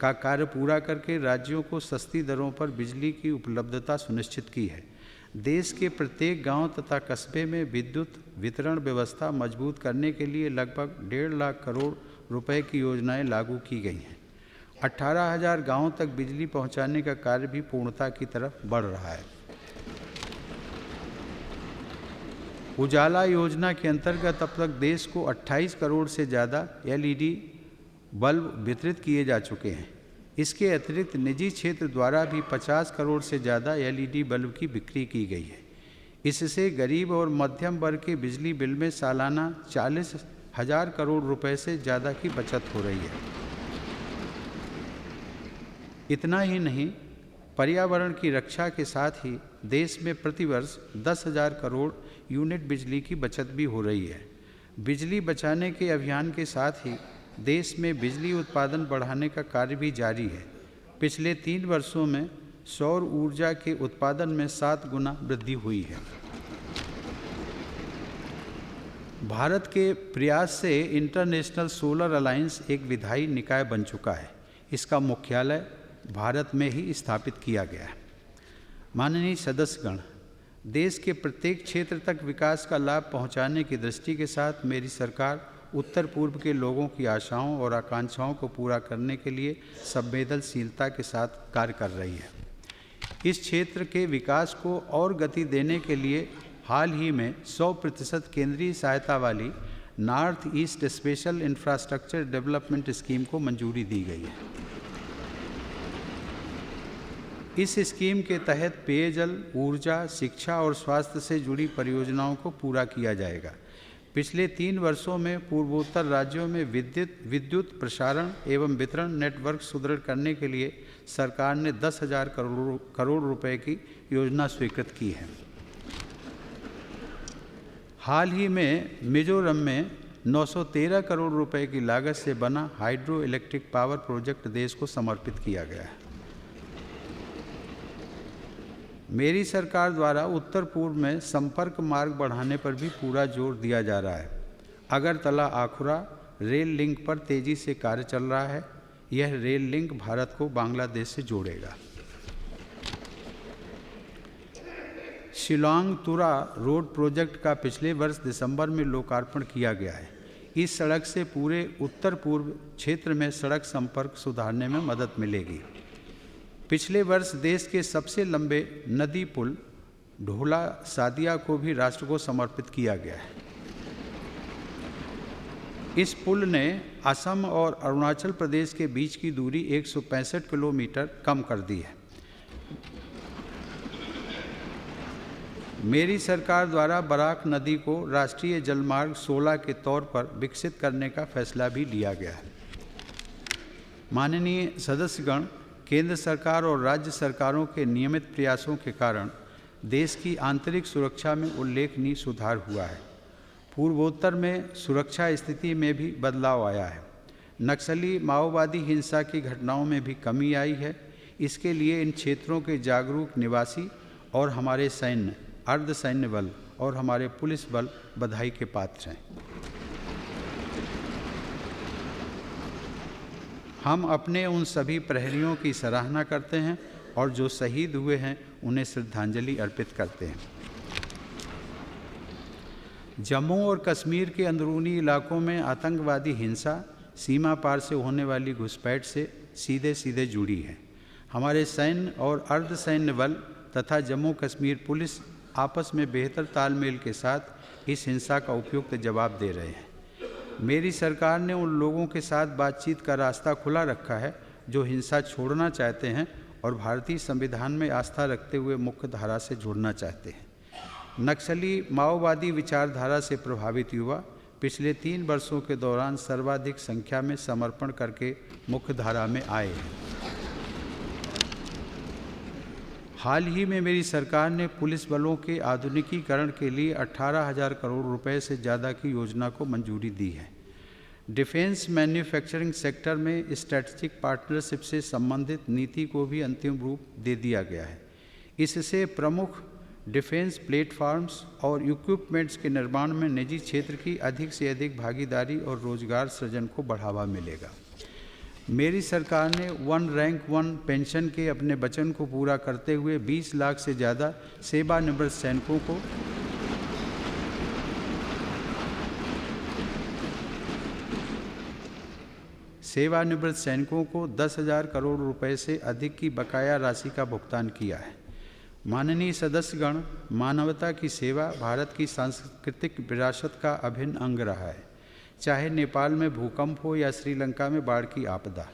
का कार्य पूरा करके राज्यों को सस्ती दरों पर बिजली की उपलब्धता सुनिश्चित की है। देश के प्रत्येक गांव तथा कस्बे में विद्युत वितरण व्यवस्था मजबूत करने के लिए लगभग 1.5 लाख करोड़ रुपए की योजनाएं लागू की गई हैं। 18,000 गांवों तक बिजली पहुंचाने का कार्य भी पूर्णता की तरफ बढ़ रहा है। उजाला योजना के अंतर्गत अब तक देश को 28 करोड़ से ज़्यादा LED बल्ब वितरित किए जा चुके हैं। इसके अतिरिक्त निजी क्षेत्र द्वारा भी 50 करोड़ से ज़्यादा LED बल्ब की बिक्री की गई है। इससे गरीब और मध्यम वर्ग के बिजली बिल में सालाना 40,000 करोड़ रुपए से ज़्यादा की बचत हो रही है। इतना ही नहीं, पर्यावरण की रक्षा के साथ ही देश में प्रतिवर्ष 10,000 करोड़ यूनिट बिजली की बचत भी हो रही है। बिजली बचाने के अभियान के साथ ही देश में बिजली उत्पादन बढ़ाने का कार्य भी जारी है। पिछले 3 वर्षों में सौर ऊर्जा के उत्पादन में 7 गुना वृद्धि हुई है। भारत के प्रयास से इंटरनेशनल सोलर अलायंस एक विधायी निकाय बन चुका है। इसका मुख्यालय भारत में ही स्थापित किया गया है। माननीय सदस्यगण, देश के प्रत्येक क्षेत्र तक विकास का लाभ पहुंचाने की दृष्टि के साथ मेरी सरकार उत्तर पूर्व के लोगों की आशाओं और आकांक्षाओं को पूरा करने के लिए संवेदनशीलता के साथ कार्य कर रही है। इस क्षेत्र के विकास को और गति देने के लिए हाल ही में 100% केंद्रीय सहायता वाली north east special infrastructure development scheme को मंजूरी दी गई है। इस स्कीम के तहत पेयजल, ऊर्जा, शिक्षा और स्वास्थ्य से जुड़ी परियोजनाओं को पूरा किया जाएगा। पिछले 3 वर्षों में पूर्वोत्तर राज्यों में विद्युत प्रसारण एवं वितरण नेटवर्क सुदृढ़ करने के लिए सरकार ने 10,000 करोड़ रुपए की योजना स्वीकृत की है। हाल ही में मिजोरम में 913 करोड़ रुपए की लागत से बना हाइड्रो इलेक्ट्रिक पावर प्रोजेक्ट देश को समर्पित किया गया है। मेरी सरकार द्वारा उत्तर पूर्व में संपर्क मार्ग बढ़ाने पर भी पूरा जोर दिया जा रहा है। अगरतला आखुरा रेल लिंक पर तेजी से कार्य चल रहा है। यह रेल लिंक भारत को बांग्लादेश से जोड़ेगा। शिलांग तुरा रोड प्रोजेक्ट का पिछले वर्ष दिसंबर में लोकार्पण किया गया है। इस सड़क से पूरे उत्तर पूर्व क्षेत्र में सड़क संपर्क सुधारने में मदद मिलेगी। पिछले वर्ष देश के सबसे लंबे नदी पुल ढोला सादिया को भी राष्ट्र को समर्पित किया गया है। इस पुल ने असम और अरुणाचल प्रदेश के बीच की दूरी 165 किलोमीटर कम कर दी है। मेरी सरकार द्वारा बराक नदी को राष्ट्रीय जलमार्ग 16 के तौर पर विकसित करने का फैसला भी लिया गया है। माननीय सदस्यगण, केंद्र सरकार और राज्य सरकारों के नियमित प्रयासों के कारण देश की आंतरिक सुरक्षा में उल्लेखनीय सुधार हुआ है। पूर्वोत्तर में सुरक्षा स्थिति में भी बदलाव आया है। नक्सली माओवादी हिंसा की घटनाओं में भी कमी आई है। इसके लिए इन क्षेत्रों के जागरूक निवासी और हमारे सैन्य, अर्धसैन्य बल और हमारे पुलिस बल बधाई के पात्र हैं। हम अपने उन सभी प्रहरियों की सराहना करते हैं और जो शहीद हुए हैं उन्हें श्रद्धांजलि अर्पित करते हैं। जम्मू और कश्मीर के अंदरूनी इलाकों में आतंकवादी हिंसा सीमा पार से होने वाली घुसपैठ से सीधे सीधे जुड़ी है। हमारे सैन्य और अर्धसैन्य बल तथा जम्मू कश्मीर पुलिस आपस में बेहतर तालमेल के साथ इस हिंसा का उपयुक्त जवाब दे रहे हैं। मेरी सरकार ने उन लोगों के साथ बातचीत का रास्ता खुला रखा है जो हिंसा छोड़ना चाहते हैं और भारतीय संविधान में आस्था रखते हुए मुख्य धारा से जुड़ना चाहते हैं। नक्सली माओवादी विचारधारा से प्रभावित युवा पिछले 3 वर्षों के दौरान सर्वाधिक संख्या में समर्पण करके मुख्यधारा में आए हैं। हाल ही में मेरी सरकार ने पुलिस बलों के आधुनिकीकरण के लिए 18,000 करोड़ रुपए से ज़्यादा की योजना को मंजूरी दी है। डिफेंस मैन्युफैक्चरिंग सेक्टर में स्ट्रैटेजिक पार्टनरशिप से संबंधित नीति को भी अंतिम रूप दे दिया गया है। इससे प्रमुख डिफेंस प्लेटफॉर्म्स और इक्विपमेंट्स के निर्माण में निजी क्षेत्र की अधिक से अधिक भागीदारी और रोजगार सृजन को बढ़ावा मिलेगा। मेरी सरकार ने वन रैंक वन पेंशन के अपने वचन को पूरा करते हुए 20 लाख से ज़्यादा सेवानिवृत्त सैनिकों को 10,000 करोड़ रुपए से अधिक की बकाया राशि का भुगतान किया है। माननीय सदस्यगण, मानवता की सेवा भारत की सांस्कृतिक विरासत का अभिन्न अंग रहा है। चाहे नेपाल में भूकंप हो या श्रीलंका में बाढ़ की आपदा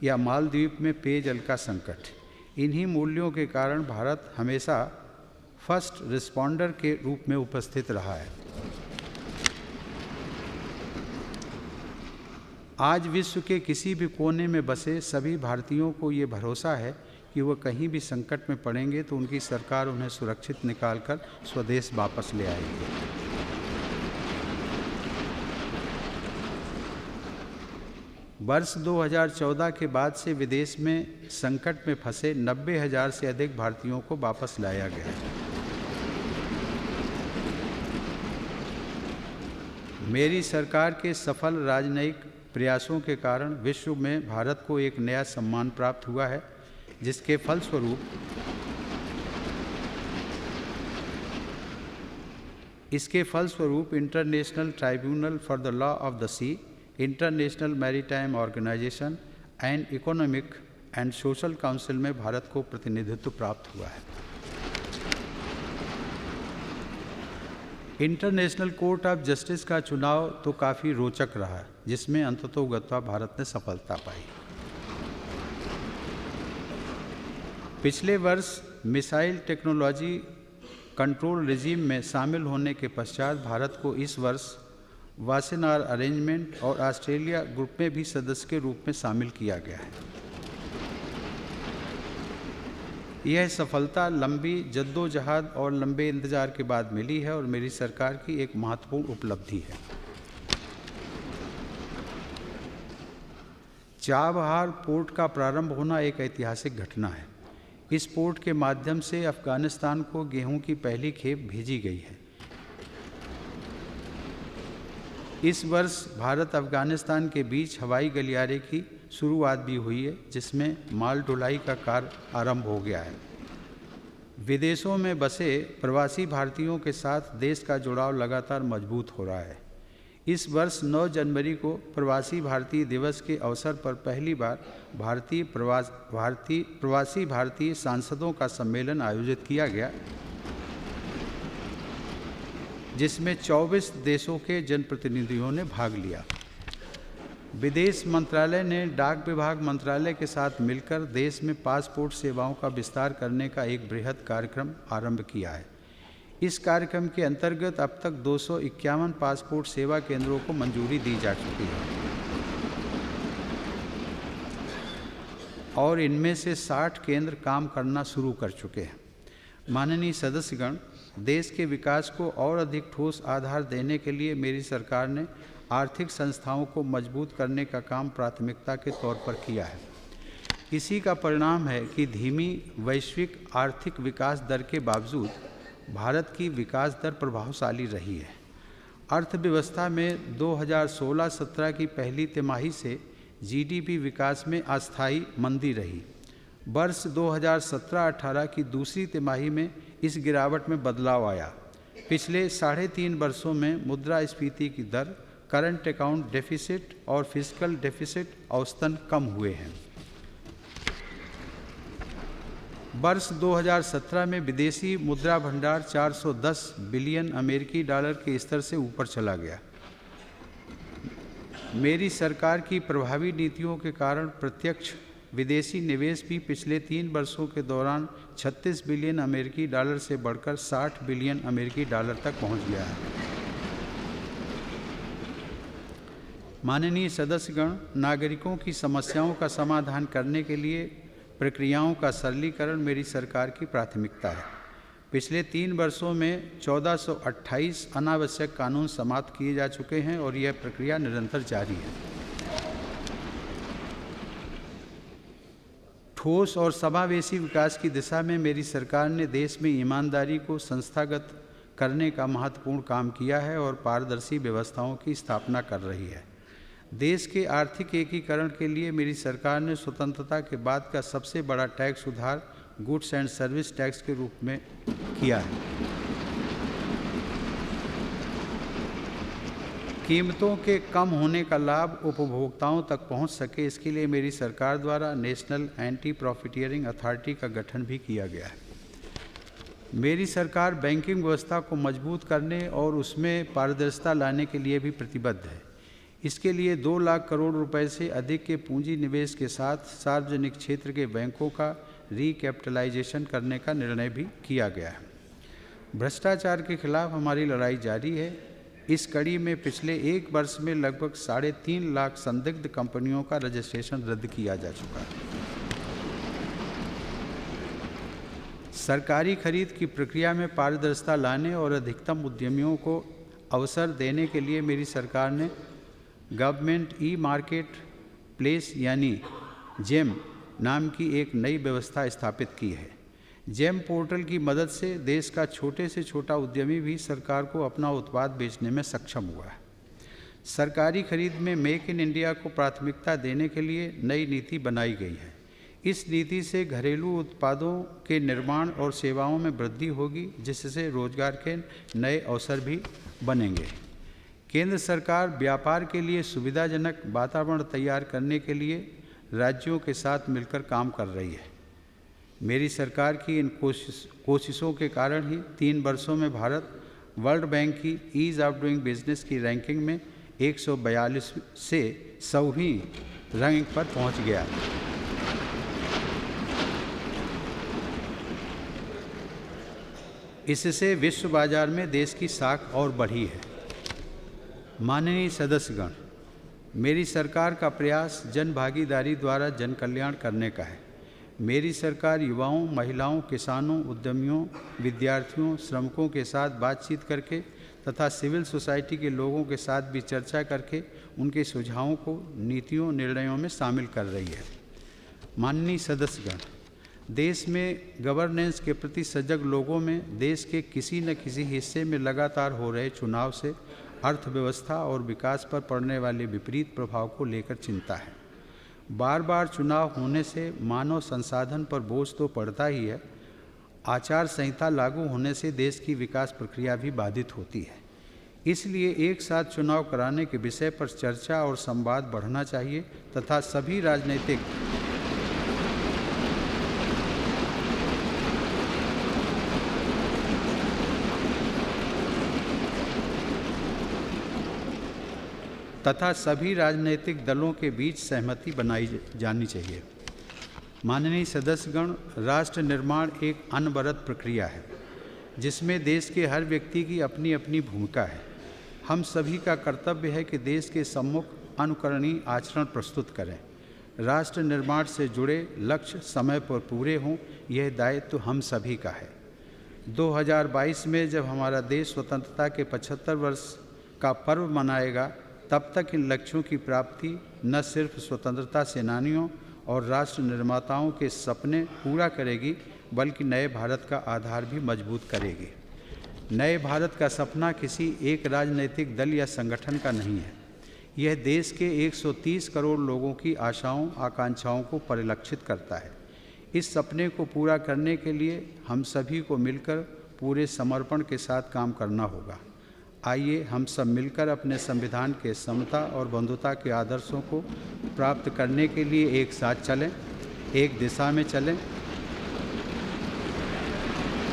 या मालदीव में पेयजल का संकट, इन्हीं मूल्यों के कारण भारत हमेशा फर्स्ट रिस्पॉन्डर के रूप में उपस्थित रहा है। आज विश्व के किसी भी कोने में बसे सभी भारतीयों को ये भरोसा है कि वह कहीं भी संकट में पड़ेंगे तो उनकी सरकार उन्हें सुरक्षित निकालकर स्वदेश वापस ले आएगी। वर्ष 2014 के बाद से विदेश में संकट में फंसे 90,000 से अधिक भारतीयों को वापस लाया गया है। मेरी सरकार के सफल राजनयिक प्रयासों के कारण विश्व में भारत को एक नया सम्मान प्राप्त हुआ है, जिसके फलस्वरूप international tribunal for the law of the sea, international maritime organisation and economic and social council में भारत को प्रतिनिधित्व प्राप्त हुआ है। इंटरनेशनल कोर्ट ऑफ जस्टिस का चुनाव तो काफ़ी रोचक रहा, जिसमें अंततोगत्वा भारत ने सफलता पाई। पिछले वर्ष मिसाइल टेक्नोलॉजी कंट्रोल रिजीम में शामिल होने के पश्चात भारत को इस वर्ष वासेनार अरेंजमेंट और ऑस्ट्रेलिया ग्रुप में भी सदस्य के रूप में शामिल किया गया है। यह सफलता लंबी जद्दोजहद और लंबे इंतजार के बाद मिली है और मेरी सरकार की एक महत्वपूर्ण उपलब्धि है। चाबहार पोर्ट का प्रारंभ होना एक ऐतिहासिक घटना है। इस पोर्ट के माध्यम से अफगानिस्तान को गेहूं की पहली खेप भेजी गई है। इस वर्ष भारत अफगानिस्तान के बीच हवाई गलियारे की शुरुआत भी हुई है, जिसमें माल ढुलाई का कार्य आरंभ हो गया है। विदेशों में बसे प्रवासी भारतीयों के साथ देश का जुड़ाव लगातार मजबूत हो रहा है। इस वर्ष 9 जनवरी को प्रवासी भारतीय दिवस के अवसर पर पहली बार प्रवासी भारतीय सांसदों का सम्मेलन आयोजित किया गया, जिसमें 24 देशों के जनप्रतिनिधियों ने भाग लिया। विदेश मंत्रालय ने डाक विभाग मंत्रालय के साथ मिलकर देश में पासपोर्ट सेवाओं का विस्तार करने का एक बृहद कार्यक्रम आरंभ किया है। इस कार्यक्रम के अंतर्गत अब तक 251 पासपोर्ट सेवा केंद्रों को मंजूरी दी जा चुकी है और इनमें से 60 केंद्र काम करना शुरू कर चुके हैं। माननीय सदस्यगण, देश के विकास को और अधिक ठोस आधार देने के लिए मेरी सरकार ने आर्थिक संस्थाओं को मजबूत करने का काम प्राथमिकता के तौर पर किया है। इसी का परिणाम है कि धीमी वैश्विक आर्थिक विकास दर के बावजूद भारत की विकास दर प्रभावशाली रही है। अर्थव्यवस्था में 2016-17 की पहली तिमाही से जीडीपी विकास में अस्थायी मंदी रही। वर्ष 2017-18 की दूसरी तिमाही में इस गिरावट में बदलाव आया। पिछले 3.5 वर्षों में मुद्रास्फीति की दर, करंट अकाउंट डेफिसिट और फिस्कल डेफिसिट औसतन कम हुए हैं। वर्ष 2017 में विदेशी मुद्रा भंडार 410 बिलियन अमेरिकी डॉलर के स्तर से ऊपर चला गया। मेरी सरकार की प्रभावी नीतियों के कारण प्रत्यक्ष विदेशी निवेश भी पिछले 3 वर्षों के दौरान 36 बिलियन अमेरिकी डॉलर से बढ़कर 60 बिलियन अमेरिकी डॉलर तक पहुंच गया है। माननीय सदस्यगण, नागरिकों की समस्याओं का समाधान करने के लिए प्रक्रियाओं का सरलीकरण मेरी सरकार की प्राथमिकता है। पिछले 3 वर्षों में 1428 अनावश्यक कानून समाप्त किए जा चुके हैं और यह प्रक्रिया निरंतर जारी है। ठोस और समावेशी विकास की दिशा में मेरी सरकार ने देश में ईमानदारी को संस्थागत करने का महत्वपूर्ण काम किया है और पारदर्शी व्यवस्थाओं की स्थापना कर रही है। देश के आर्थिक एकीकरण के लिए मेरी सरकार ने स्वतंत्रता के बाद का सबसे बड़ा टैक्स सुधार गुड्स एंड सर्विस टैक्स के रूप में किया है। कीमतों के कम होने का लाभ उपभोक्ताओं तक पहुंच सके, इसके लिए मेरी सरकार द्वारा नेशनल एंटी प्रॉफिटियरिंग अथॉरिटी का गठन भी किया गया है। मेरी सरकार बैंकिंग व्यवस्था को मजबूत करने और उसमें पारदर्शिता लाने के लिए भी प्रतिबद्ध है। इसके लिए 2 लाख करोड़ रुपए से अधिक के पूंजी निवेश के साथ सार्वजनिक क्षेत्र के बैंकों का रिकैपिटलाइजेशन करने का निर्णय भी किया गया है। भ्रष्टाचार के खिलाफ हमारी लड़ाई जारी है। इस कड़ी में पिछले 1 वर्ष में लगभग 3.5 लाख संदिग्ध कंपनियों का रजिस्ट्रेशन रद्द किया जा चुका है। सरकारी खरीद की प्रक्रिया में पारदर्शिता लाने और अधिकतम उद्यमियों को अवसर देने के लिए मेरी सरकार ने गवर्नमेंट ई मार्केट प्लेस यानी जेम नाम की एक नई व्यवस्था स्थापित की है। जेम पोर्टल की मदद से देश का छोटे से छोटा उद्यमी भी सरकार को अपना उत्पाद बेचने में सक्षम हुआ है। सरकारी खरीद में मेक इन इंडिया को प्राथमिकता देने के लिए नई नीति बनाई गई है। इस नीति से घरेलू उत्पादों के निर्माण और सेवाओं में वृद्धि होगी, जिससे रोजगार के नए अवसर भी बनेंगे। केंद्र सरकार व्यापार के लिए सुविधाजनक वातावरण तैयार करने के लिए राज्यों के साथ मिलकर काम कर रही है। मेरी सरकार की इन कोशिशों के कारण ही 3 वर्षों में भारत वर्ल्ड बैंक की ईज़ ऑफ डूइंग बिजनेस की रैंकिंग में 142 से 100वीं रैंक पर पहुंच गया। इससे विश्व बाजार में देश की साख और बढ़ी है। माननीय सदस्यगण, मेरी सरकार का प्रयास जन भागीदारी द्वारा जन कल्याण करने का है। मेरी सरकार युवाओं, महिलाओं, किसानों, उद्यमियों, विद्यार्थियों, श्रमिकों के साथ बातचीत करके तथा सिविल सोसाइटी के लोगों के साथ भी चर्चा करके उनके सुझावों को नीतियों, निर्णयों में शामिल कर रही है। माननीय सदस्यगण, देश में गवर्नेंस के प्रति सजग लोगों में देश के किसी न किसी हिस्से में लगातार हो रहे चुनाव से अर्थव्यवस्था और विकास पर पड़ने वाले विपरीत प्रभाव को लेकर चिंता है। बार बार चुनाव होने से मानव संसाधन पर बोझ तो पड़ता ही है, आचार संहिता लागू होने से देश की विकास प्रक्रिया भी बाधित होती है। इसलिए एक साथ चुनाव कराने के विषय पर चर्चा और संवाद बढ़ना चाहिए तथा सभी राजनीतिक दलों के बीच सहमति बनाई जानी चाहिए। माननीय सदस्यगण, राष्ट्र निर्माण एक अनवरत प्रक्रिया है जिसमें देश के हर व्यक्ति की अपनी अपनी भूमिका है। हम सभी का कर्तव्य है कि देश के सम्मुख अनुकरणीय आचरण प्रस्तुत करें। राष्ट्र निर्माण से जुड़े लक्ष्य समय पर पूरे हों, यह दायित्व हम सभी का है। 2022 में जब हमारा देश स्वतंत्रता के 75 वर्ष का पर्व मनाएगा, तब तक इन लक्ष्यों की प्राप्ति न सिर्फ स्वतंत्रता सेनानियों और राष्ट्र निर्माताओं के सपने पूरा करेगी, बल्कि नए भारत का आधार भी मजबूत करेगी। नए भारत का सपना किसी एक राजनीतिक दल या संगठन का नहीं है। यह देश के 130 करोड़ लोगों की आशाओं, आकांक्षाओं को परिलक्षित करता है। इस सपने को पूरा करने के लिए हम सभी को मिलकर पूरे समर्पण के साथ काम करना होगा। आइए हम सब मिलकर अपने संविधान के समता और बंधुता के आदर्शों को प्राप्त करने के लिए एक साथ चलें, एक दिशा में चलें,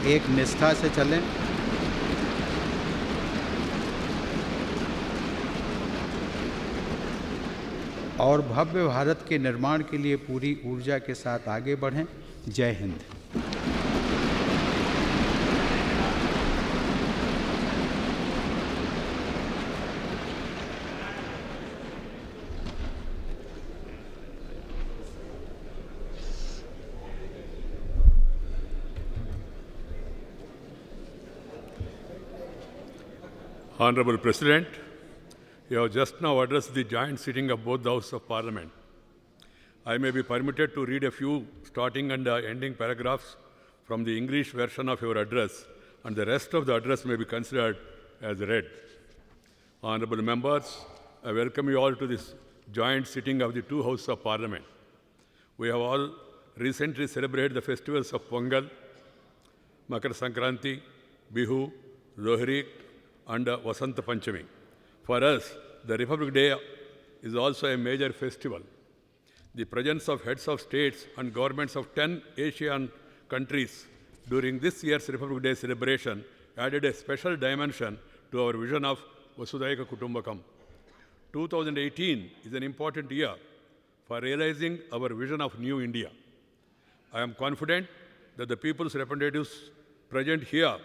एक निष्ठा से चलें। और भव्य भारत के निर्माण के लिए पूरी ऊर्जा के साथ आगे बढ़ें। जय Hind. Honorable President, you have just now addressed the joint sitting of both the Houses of Parliament. I may be permitted to read a few starting and ending paragraphs from the English version of your address, and the rest of the address may be considered as read. Honorable members, I welcome you all to this joint sitting of the two Houses of Parliament. We have all recently celebrated the festivals of Pongal, Makar Sankranti, Bihu, Lohri, and Vasanta Panchami. For us, the Republic Day is also a major festival. The presence of heads of states and governments of 10 Asian countries during this year's Republic Day celebration added a special dimension to our vision of Vasudhaiva Kutumbakam. 2018 is an important year for realizing our vision of New India. I am confident that the people's representatives present here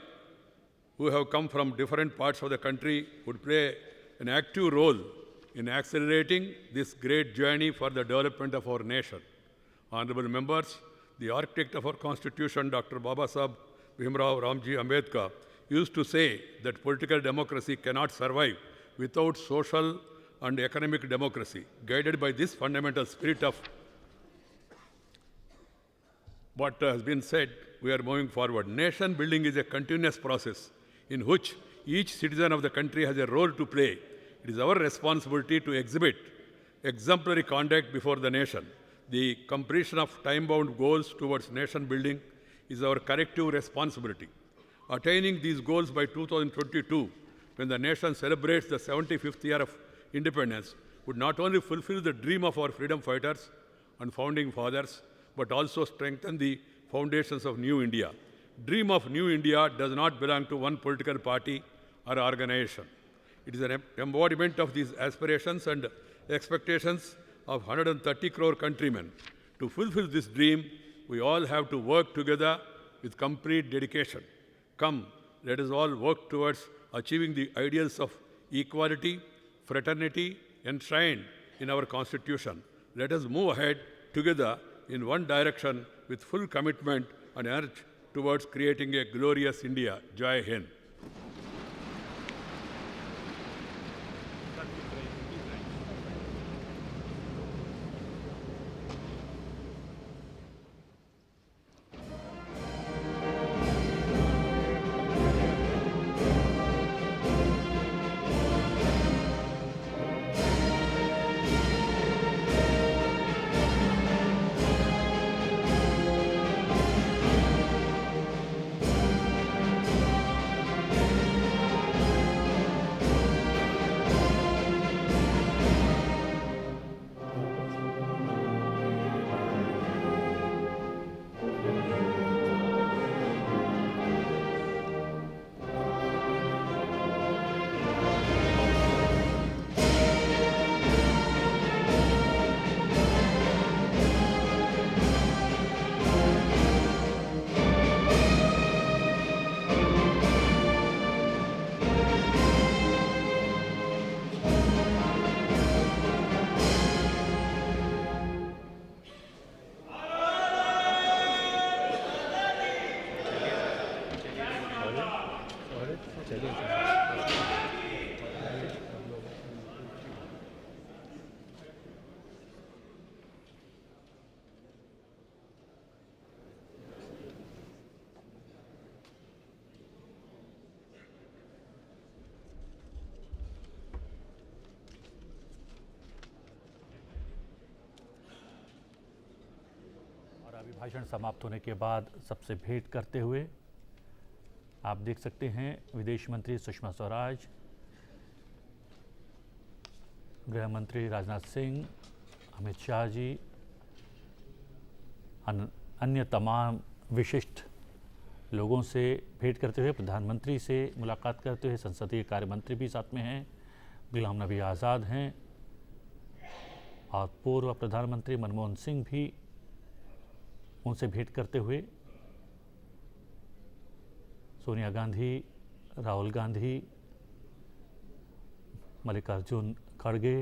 who have come from different parts of the country would play an active role in accelerating this great journey for the development of our nation. Honorable members, the architect of our Constitution, Dr. Babasaheb Bhimrao Ramji Ambedkar, used to say that political democracy cannot survive without social and economic democracy. Guided by this fundamental spirit of what has been said, we are moving forward. Nation building is a continuous process in which each citizen of the country has a role to play. It is our responsibility to exhibit exemplary conduct before the nation. The completion of time-bound goals towards nation building is our collective responsibility. Attaining these goals by 2022, when the nation celebrates the 75th year of independence, would not only fulfill the dream of our freedom fighters and founding fathers, but also strengthen the foundations of New India. Dream of New India does not belong to one political party or organization. It is an embodiment of these aspirations and expectations of 130 crore countrymen. To fulfill this dream, we all have to work together with complete dedication. Come, let us all work towards achieving the ideals of equality, fraternity, enshrined in our Constitution. Let us move ahead together in one direction with full commitment and energy towards creating a glorious India. Jai Hind. अभिभाषण समाप्त होने के बाद सबसे भेंट करते हुए आप देख सकते हैं विदेश मंत्री सुषमा स्वराज, गृह मंत्री राजनाथ सिंह, अमित शाह जी, अन्य तमाम विशिष्ट लोगों से भेंट करते हुए, प्रधानमंत्री से मुलाकात करते हुए, संसदीय कार्य मंत्री भी साथ में हैं, गुलाम नबी आज़ाद हैं और पूर्व प्रधानमंत्री मनमोहन सिंह भी उनसे भेंट करते हुए, सोनिया गांधी, राहुल गांधी, मल्लिकार्जुन खड़गे,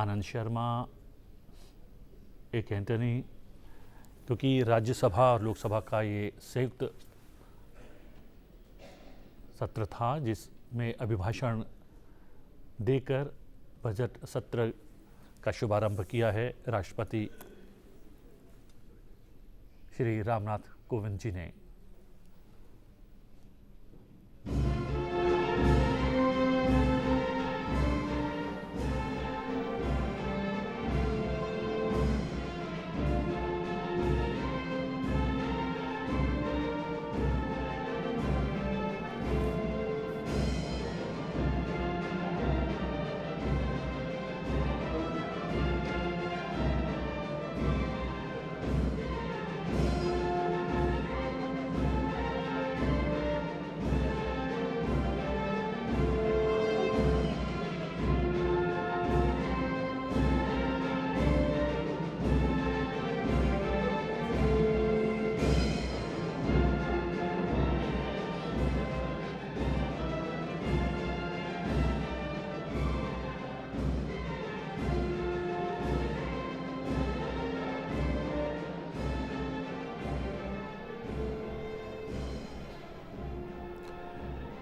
आनंद शर्मा, एक एंटनी, क्योंकि राज्यसभा और लोकसभा का ये संयुक्त सत्र था जिसमें अभिभाषण देकर बजट सत्र का शुभारंभ किया है राष्ट्रपति श्री रामनाथ कोविंद जी ने।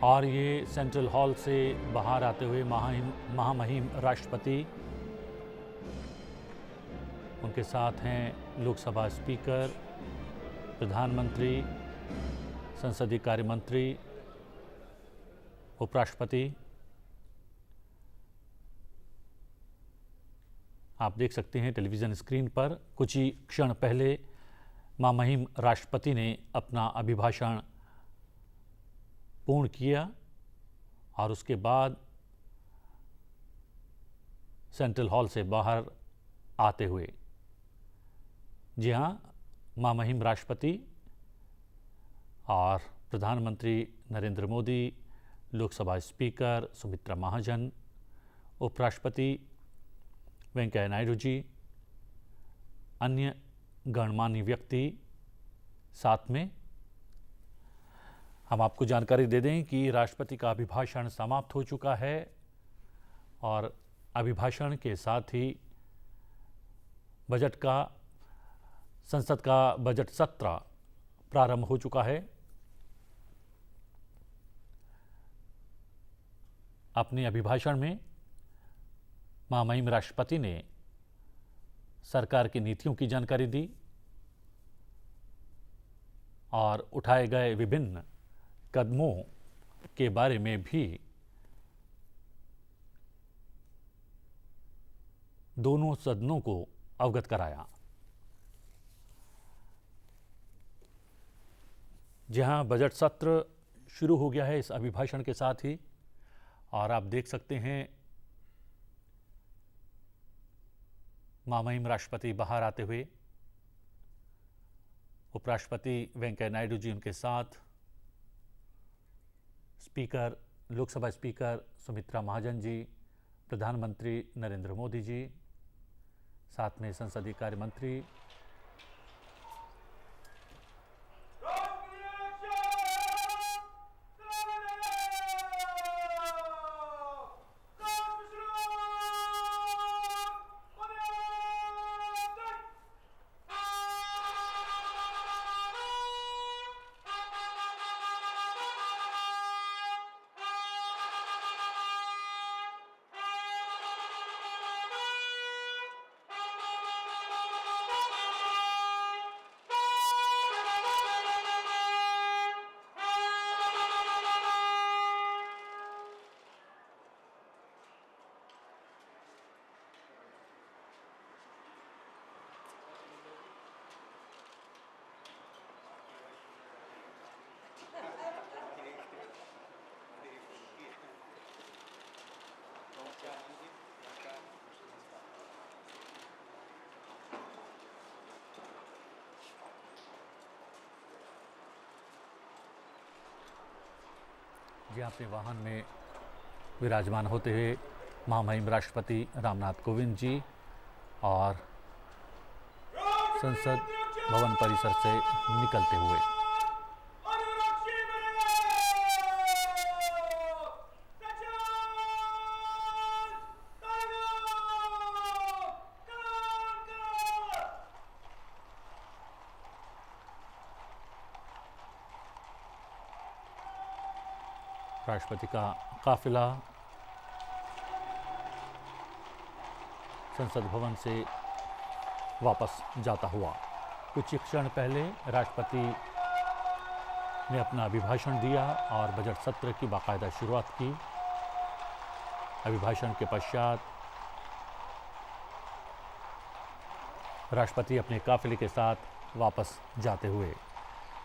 और ये सेंट्रल हॉल से बाहर आते हुए महामहिम राष्ट्रपति, उनके साथ हैं लोकसभा स्पीकर, प्रधानमंत्री, संसदीय कार्य मंत्री, उपराष्ट्रपति। आप देख सकते हैं टेलीविज़न स्क्रीन पर कुछ ही क्षण पहले महामहिम राष्ट्रपति ने अपना अभिभाषण पूर्ण किया और उसके बाद सेंट्रल हॉल से बाहर आते हुए, जी हाँ, महामहिम राष्ट्रपति और प्रधानमंत्री नरेंद्र मोदी, लोकसभा स्पीकर सुमित्रा महाजन, उपराष्ट्रपति वेंकैया नायडू जी, अन्य गणमान्य व्यक्ति साथ में। हम आपको जानकारी दे दें कि राष्ट्रपति का अभिभाषण समाप्त हो चुका है और अभिभाषण के साथ ही संसद का बजट सत्र प्रारंभ हो चुका है। अपने अभिभाषण में महामहिम राष्ट्रपति ने सरकार की नीतियों की जानकारी दी और उठाए गए विभिन्न कदमों के बारे में भी दोनों सदनों को अवगत कराया। जहां बजट सत्र शुरू हो गया है इस अभिभाषण के साथ ही, और आप देख सकते हैं महामहिम राष्ट्रपति बाहर आते हुए, उपराष्ट्रपति वेंकैया नायडू जी उनके साथ, स्पीकर लोकसभा स्पीकर सुमित्रा महाजन जी, प्रधानमंत्री नरेंद्र मोदी जी, साथ में संसदीय कार्य मंत्री जी अपने वाहन में विराजमान होते हुए महामहिम राष्ट्रपति रामनाथ कोविंद जी और संसद भवन परिसर से निकलते हुए। राष्ट्रपति का काफिला संसद भवन से वापस जाता हुआ। कुछ क्षण पहले राष्ट्रपति ने अपना अभिभाषण दिया और बजट सत्र की बाकायदा शुरुआत की। अभिभाषण के पश्चात राष्ट्रपति अपने काफिले के साथ वापस जाते हुए।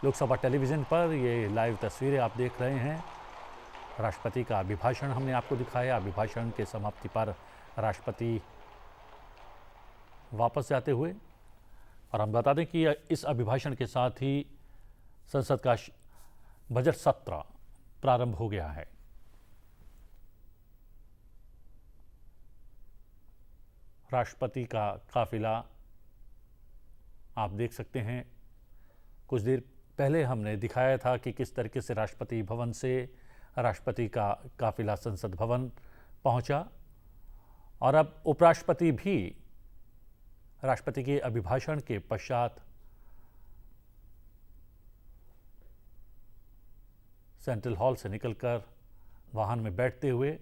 लोकसभा टेलीविज़न पर ये लाइव तस्वीरें आप देख रहे हैं। राष्ट्रपति का अभिभाषण हमने आपको दिखाया। अभिभाषण के समाप्ति पर राष्ट्रपति वापस जाते हुए। और हम बता दें कि इस अभिभाषण के साथ ही संसद का बजट सत्र प्रारंभ हो गया है। राष्ट्रपति का काफिला आप देख सकते हैं। कुछ देर पहले हमने दिखाया था कि किस तरीके से राष्ट्रपति भवन से राष्ट्रपति का काफिला संसद भवन पहुंचा। और अब उपराष्ट्रपति भी राष्ट्रपति के अभिभाषण के पश्चात सेंट्रल हॉल से निकलकर वाहन में बैठते हुए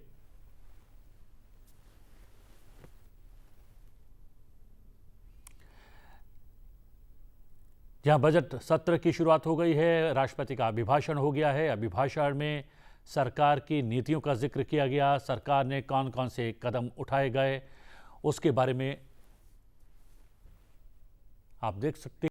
जहां बजट सत्र की शुरुआत हो गई है, राष्ट्रपति का अभिभाषण हो गया है। अभिभाषण में सरकार की नीतियों का जिक्र किया गया। सरकार ने कौन कौन से कदम उठाए गए उसके बारे में आप देख सकते हैं।